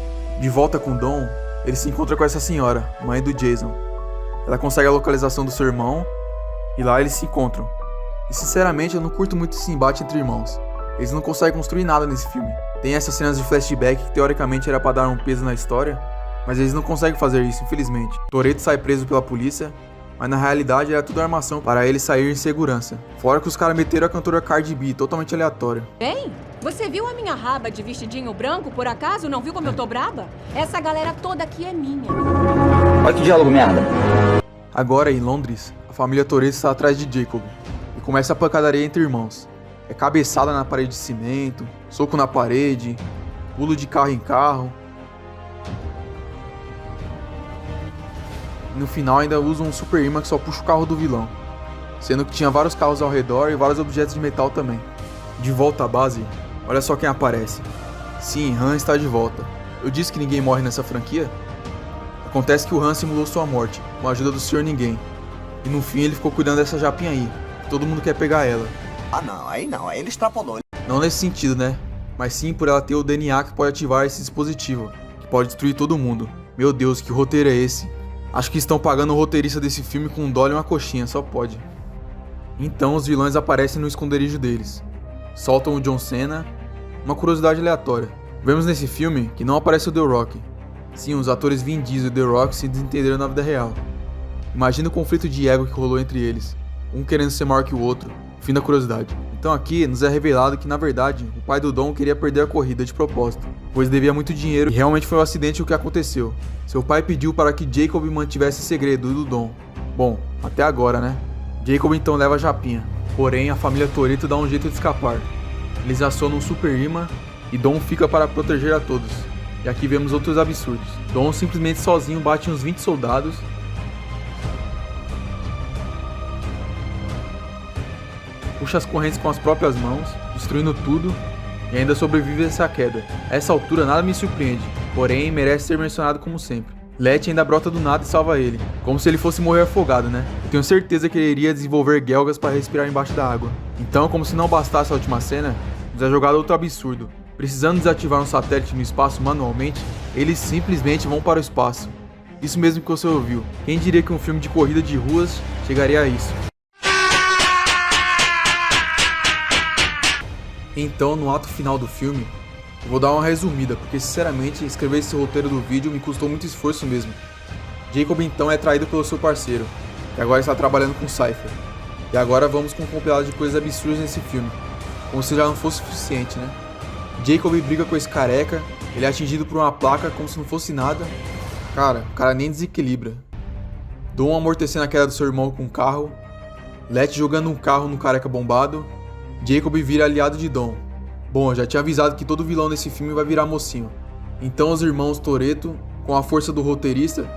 De volta com Dom, ele se encontra com essa senhora, mãe do Jason. Ela consegue a localização do seu irmão, E lá eles se encontram. E sinceramente eu não curto muito esse embate entre irmãos. Eles não conseguem construir nada nesse filme. Tem essas cenas de flashback que teoricamente era pra dar um peso na história, mas eles não conseguem fazer isso, infelizmente. Toretto sai preso pela polícia, mas na realidade era tudo armação para ele sair em segurança. Fora que os caras meteram a cantora Cardi B, totalmente aleatório. Bem, você viu a minha raba de vestidinho branco, por acaso? Não viu como eu tô braba? Essa galera toda aqui é minha. Olha que diálogo merda. Agora, em Londres, a família Toretto está atrás de Jacob e começa a pancadaria entre irmãos. É cabeçada na parede de cimento, soco na parede, pulo de carro em carro. E no final ainda usam um super imã que só puxa o carro do vilão, sendo que tinha vários carros ao redor e vários objetos de metal também. De volta à base, olha só quem aparece. Sim, Han está de volta. Eu disse que ninguém morre nessa franquia? Acontece que o Han simulou sua morte, com a ajuda do Sr. Ninguém. E no fim ele ficou cuidando dessa japinha aí, que todo mundo quer pegar ela. Ah não, aí ele extrapolou. Não nesse sentido, né? Mas sim por ela ter o DNA que pode ativar esse dispositivo, que pode destruir todo mundo. Meu Deus, que roteiro é esse? Acho que estão pagando o roteirista desse filme com um dólar e uma coxinha, só pode. Então os vilões aparecem no esconderijo deles. Soltam o John Cena. Uma curiosidade aleatória. Vemos nesse filme que não aparece o The Rock. Sim, os atores Vin Diesel e The Rock se desentenderam na vida real. Imagina o conflito de ego que rolou entre eles, um querendo ser maior que o outro. Fim da curiosidade. Então aqui nos é revelado que na verdade o pai do Dom queria perder a corrida de propósito, pois devia muito dinheiro e realmente foi um acidente o que aconteceu. Seu pai pediu para que Jacob mantivesse segredo do Dom. Bom, até agora, né? Jacob então leva a japinha, porém a família Toretto dá um jeito de escapar. Eles acionam um super imã e Dom fica para proteger a todos. E aqui vemos outros absurdos. Dom simplesmente sozinho bate uns 20 soldados. Puxa as correntes com as próprias mãos, destruindo tudo, e ainda sobrevive a essa queda. A essa altura nada me surpreende, porém merece ser mencionado como sempre. Letty ainda brota do nada e salva ele, como se ele fosse morrer afogado, né? Eu tenho certeza que ele iria desenvolver guelgas para respirar embaixo da água. Então, como se não bastasse a última cena, nos é jogado outro absurdo. Precisando desativar um satélite no espaço manualmente, eles simplesmente vão para o espaço. Isso mesmo que você ouviu. Quem diria que um filme de corrida de ruas chegaria a isso? Então, no ato final do filme, eu vou dar uma resumida, porque sinceramente, escrever esse roteiro do vídeo me custou muito esforço mesmo. Jacob então é traído pelo seu parceiro, que agora está trabalhando com Cypher. E agora vamos com um compilado de coisas absurdas nesse filme, como se já não fosse suficiente, né? Jacob briga com esse careca, ele é atingido por uma placa como se não fosse nada. Cara, o cara nem desequilibra. Dom amortecendo a queda do seu irmão com um carro. Letty jogando um carro no careca bombado. Jacob vira aliado de Dom. Bom, eu já tinha avisado que todo vilão desse filme vai virar mocinho. Então os irmãos Toretto, com a força do roteirista,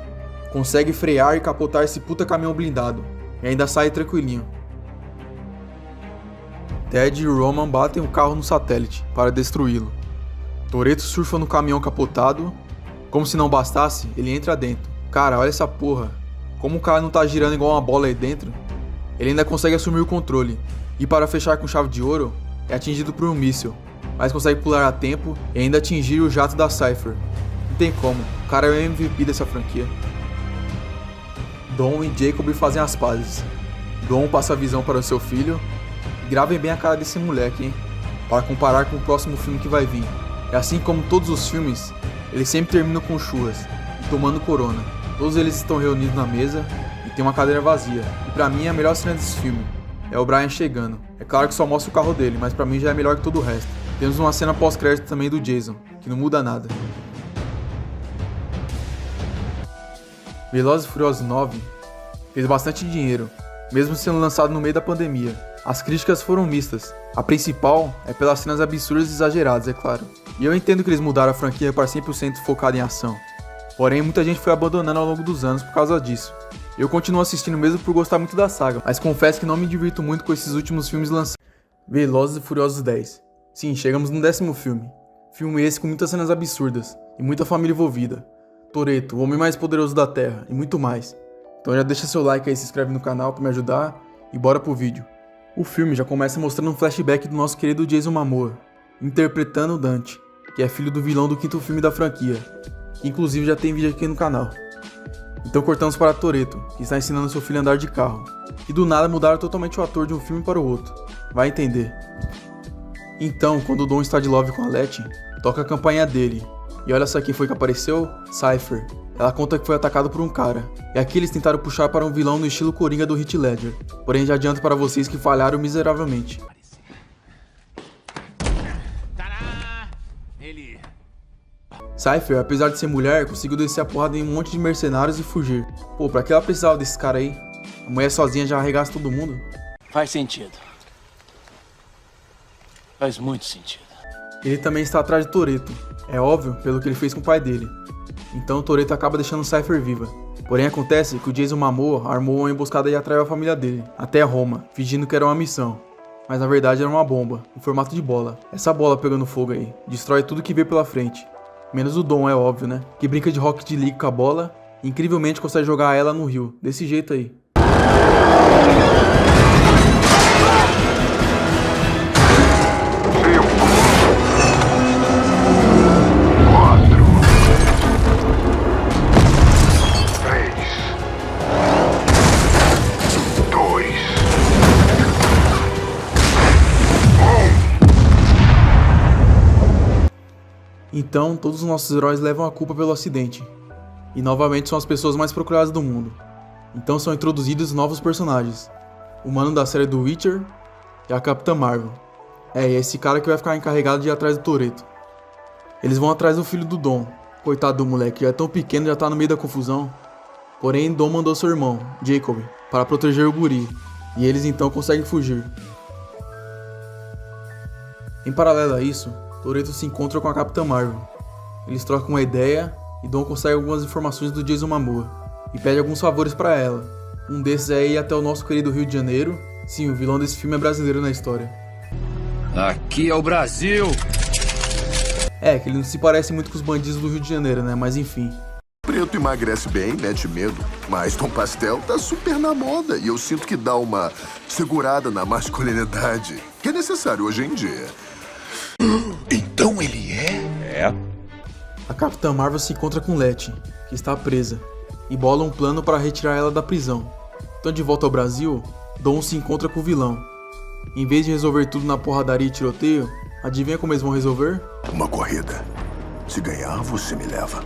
conseguem frear e capotar esse puta caminhão blindado. E ainda sai tranquilinho. Ted e Roman batem o carro no satélite para destruí-lo. Toretto surfa no caminhão capotado. Como se não bastasse, ele entra dentro. Cara, olha essa porra. Como o cara não tá girando igual uma bola aí dentro, ele ainda consegue assumir o controle. E para fechar com chave de ouro, é atingido por um míssil, mas consegue pular a tempo e ainda atingir o jato da Cypher. Não tem como, o cara é o MVP dessa franquia. Dom e Jacob fazem as pazes. Dom passa a visão para o seu filho. E gravem bem a cara desse moleque, hein? Para comparar com o próximo filme que vai vir. E assim como todos os filmes, eles sempre terminam com churras e tomando corona. Todos eles estão reunidos na mesa e tem uma cadeira vazia. E pra mim a melhor cena desse filme é o Brian chegando. É claro que só mostra o carro dele, mas pra mim já é melhor que todo o resto. Temos uma cena pós-crédito também do Jason, que não muda nada. Velozes e Furiosos 9 fez bastante dinheiro, mesmo sendo lançado no meio da pandemia. As críticas foram mistas. A principal é pelas cenas absurdas e exageradas, é claro. E eu entendo que eles mudaram a franquia para 100% focada em ação. Porém, muita gente foi abandonando ao longo dos anos por causa disso. Eu continuo assistindo mesmo por gostar muito da saga, mas confesso que não me divirto muito com esses últimos filmes lançados. Velozes e Furiosos 10. Sim, chegamos no 10º filme. Filme esse com muitas cenas absurdas e muita família envolvida. Toretto, o homem mais poderoso da Terra e muito mais. Então já deixa seu like aí, se inscreve no canal pra me ajudar e bora pro vídeo. O filme já começa mostrando um flashback do nosso querido Jason Momoa, interpretando o Dante, que é filho do vilão do 5º filme da franquia, que inclusive já tem vídeo aqui no canal. Então cortamos para Toretto, que está ensinando seu filho a andar de carro. que do nada mudaram totalmente o ator de um filme para o outro. Vai entender. Então, quando o Dom está de love com a Letty, toca a campainha dele. E olha só quem foi que apareceu? Cypher. Ela conta que foi atacado por um cara. E aqui eles tentaram puxar para um vilão no estilo Coringa do Heath Ledger. Porém já adianto para vocês que falharam miseravelmente. Cypher, apesar de ser mulher, conseguiu descer a porrada em um monte de mercenários e fugir. Pô, pra que ela precisava desse cara aí? A mulher sozinha já arregaça todo mundo. Faz sentido. Faz muito sentido. Ele também está atrás de Toretto. É óbvio, pelo que ele fez com o pai dele. Então Toretto acaba deixando Cypher viva. Porém acontece que o Jason Momoa armou uma emboscada e atraiu a família dele, até Roma, fingindo que era uma missão. Mas na verdade era uma bomba, em formato de bola. Essa bola pegando fogo aí, destrói tudo que vê pela frente. Menos o Dom, é óbvio, né? Que brinca de Rocket League com a bola e incrivelmente consegue jogar ela no rio, desse jeito aí. Então, todos os nossos heróis levam a culpa pelo acidente. E novamente são as pessoas mais procuradas do mundo. Então são introduzidos novos personagens. O mano da série do Witcher e a Capitã Marvel. É esse cara que vai ficar encarregado de ir atrás do Toretto. Eles vão atrás do filho do Dom. Coitado do moleque, já é tão pequeno, já tá no meio da confusão. Porém, Dom mandou seu irmão, Jacob, para proteger o guri. E eles então conseguem fugir. Em paralelo a isso, Toretto se encontra com a Capitã Marvel. Eles trocam uma ideia e Dom consegue algumas informações do Jason Momoa e pede alguns favores para ela. Um desses é ir até o nosso querido Rio de Janeiro. Sim, o vilão desse filme é brasileiro na história. Aqui é o Brasil! É, que ele não se parece muito com os bandidos do Rio de Janeiro, né? Mas enfim. Preto emagrece bem, mete medo, mas Tom Pastel tá super na moda e eu sinto que dá uma segurada na masculinidade, que é necessário hoje em dia. Então ele é? A Capitã Marvel se encontra com Letty, que está presa, e bola um plano para retirar ela da prisão. Então, de volta ao Brasil, Dom se encontra com o vilão. Em vez de resolver tudo na porradaria e tiroteio, adivinha como eles vão resolver? Uma corrida. Se ganhar, você me leva.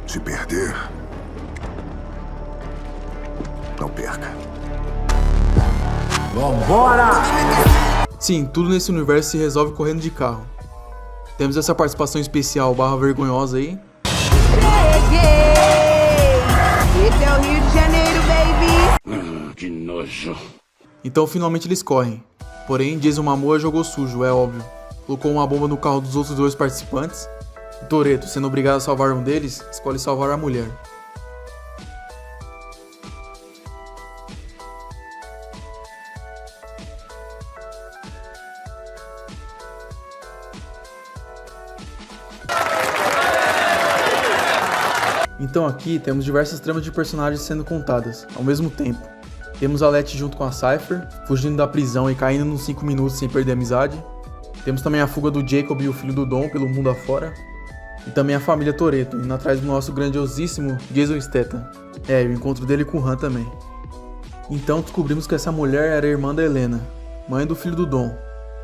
Se perder, não perca. Vambora! Sim, tudo nesse universo se resolve correndo de carro. Temos essa participação especial barra vergonhosa aí. Cheguei! Esse é o Rio de Janeiro, baby! Que nojo. Então finalmente eles correm. Porém, Jason Momoa jogou sujo, é óbvio. Colocou uma bomba no carro dos outros dois participantes. E Toretto, sendo obrigado a salvar um deles, escolhe salvar a mulher. Então aqui temos diversas tramas de personagens sendo contadas, ao mesmo tempo. Temos a Letty junto com a Cypher, fugindo da prisão e caindo nos 5 minutos sem perder a amizade. Temos também a fuga do Jacob e o filho do Dom pelo mundo afora. E também a família Toretto, indo atrás do nosso grandiosíssimo Jason Statham. É, e o encontro dele com o Han também. Então descobrimos que essa mulher era a irmã da Helena, mãe do filho do Dom.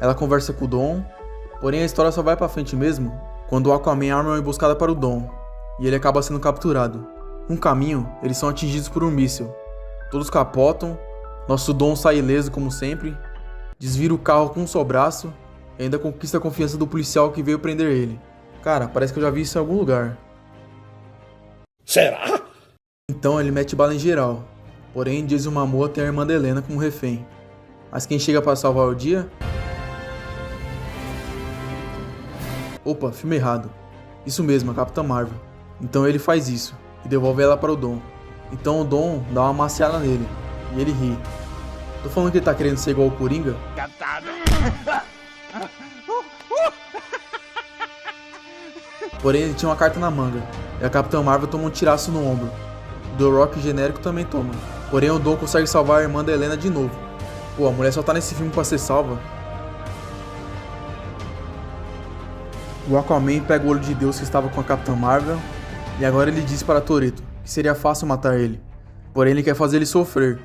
Ela conversa com o Dom, porém a história só vai pra frente mesmo quando o Aquaman arma uma emboscada para o Dom. E ele acaba sendo capturado. No caminho, eles são atingidos por um míssil. Todos capotam, nosso Dom sai ileso como sempre, desvira o carro com um só braço e ainda conquista a confiança do policial que veio prender ele. Cara, parece que eu já vi isso em algum lugar. Será? Então ele mete bala em geral. Porém, Jason Momoa tem a irmã da Helena como refém. Mas quem chega para salvar o dia? Opa, filme errado. Isso mesmo, a Capitã Marvel. Então ele faz isso e devolve ela para o Dom. Então o Dom dá uma maciada nele e ele ri. Tô falando que ele tá querendo ser igual o Coringa? Porém ele tinha uma carta na manga e a Capitã Marvel toma um tiraço no ombro. O The Rock genérico também toma. Porém o Dom consegue salvar a irmã da Helena de novo. Pô, a mulher só tá nesse filme pra ser salva. O Aquaman pega o olho de Deus que estava com a Capitã Marvel e agora ele diz para Toretto que seria fácil matar ele, porém ele quer fazer ele sofrer.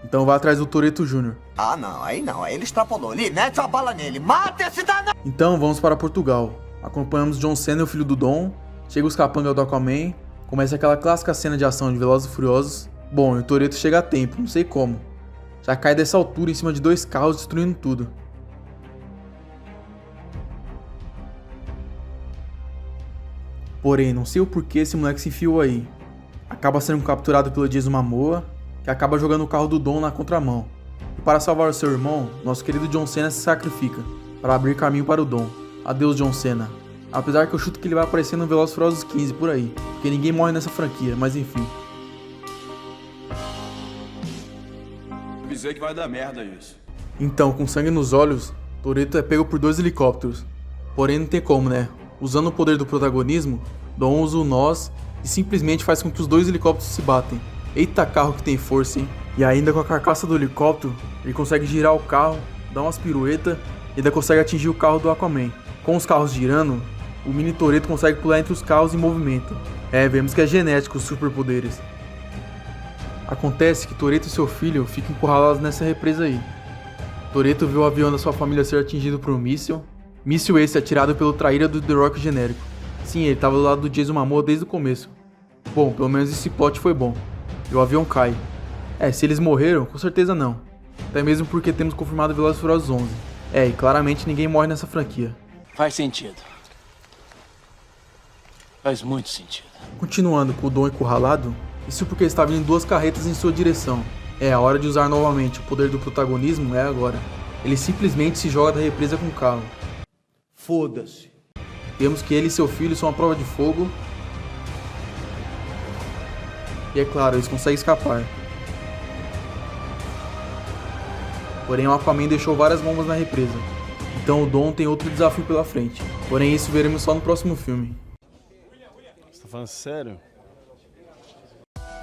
Então vai atrás do Toretto Jr. Ah, não, aí ele extrapolou. Lee, mete uma bala nele, mata esse danado! Então vamos para Portugal. Acompanhamos John Cena e o filho do Dom, chega os capangas do Aquaman, começa aquela clássica cena de ação de Velozes e Furiosos. Bom, e o Toretto chega a tempo, não sei como. Já cai dessa altura em cima de 2 carros, destruindo tudo. Porém, não sei o porquê esse moleque se enfiou aí. Acaba sendo capturado pelo Jason Momoa, que acaba jogando o carro do Dom na contramão. E para salvar o seu irmão, nosso querido John Cena se sacrifica, para abrir caminho para o Dom. Adeus, John Cena. Apesar que eu chuto que ele vai aparecer no Velozes e Furiosos 15 por aí, porque ninguém morre nessa franquia, mas enfim. Avisei que vai dar merda isso. Então, com sangue nos olhos, Toretto é pego por 2 helicópteros. Porém, não tem como, né? Usando o poder do protagonismo, Dom usa o nós e simplesmente faz com que os 2 helicópteros se batem. Eita carro que tem força, hein? E ainda com a carcaça do helicóptero, ele consegue girar o carro, dar umas piruetas e ainda consegue atingir o carro do Aquaman. Com os carros girando, o mini Toretto consegue pular entre os carros em movimento. Vemos que é genético os superpoderes. Acontece que Toretto e seu filho ficam encurralados nessa represa aí. Toretto vê o avião da sua família ser atingido por um míssil. Míssil esse atirado pelo traíra do The Rock genérico. Sim, ele estava do lado do Jason Momoa desde o começo. Bom, pelo menos esse plot foi bom. E o avião cai. Se eles morreram, com certeza não. Até mesmo porque temos confirmado Velozes e Furiosos 11. E claramente ninguém morre nessa franquia. Faz sentido. Faz muito sentido. Continuando com o Dom encurralado, isso porque está vindo 2 carretas em sua direção. A hora de usar novamente o poder do protagonismo é agora. Ele simplesmente se joga da represa com o carro. Foda-se. Vemos que ele e seu filho são a prova de fogo. E é claro, eles conseguem escapar. Porém, o Aquaman deixou várias bombas na represa. Então o Dom tem outro desafio pela frente. Porém, isso veremos só no próximo filme. Você tá falando sério?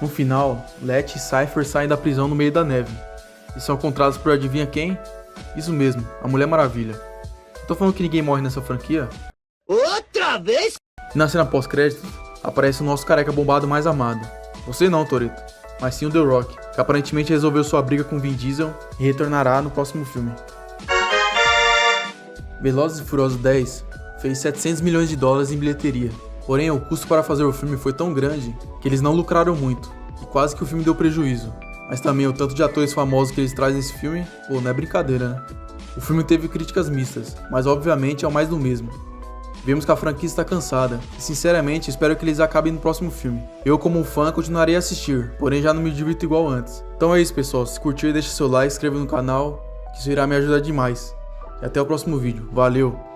No final, Letty e Cypher saem da prisão no meio da neve. E são encontrados por adivinha quem? Isso mesmo, a Mulher Maravilha. Eu tô falando que ninguém morre nessa franquia? Outra vez? E na cena pós-créditos, aparece o nosso careca bombado mais amado. Você não, Toretto, mas sim o The Rock, que aparentemente resolveu sua briga com Vin Diesel e retornará no próximo filme. Velozes e Furiosos 10 fez 700 milhões de dólares em bilheteria. Porém, o custo para fazer o filme foi tão grande que eles não lucraram muito, e quase que o filme deu prejuízo. Mas também o tanto de atores famosos que eles trazem nesse filme, não é brincadeira, né? O filme teve críticas mistas, mas obviamente é o mais do mesmo. Vemos que a franquia está cansada, e sinceramente espero que eles acabem no próximo filme. Eu como um fã continuarei a assistir, porém já não me divirto igual antes. Então é isso pessoal, se curtiu deixa seu like, se inscreva no canal, que isso irá me ajudar demais. E até o próximo vídeo, valeu!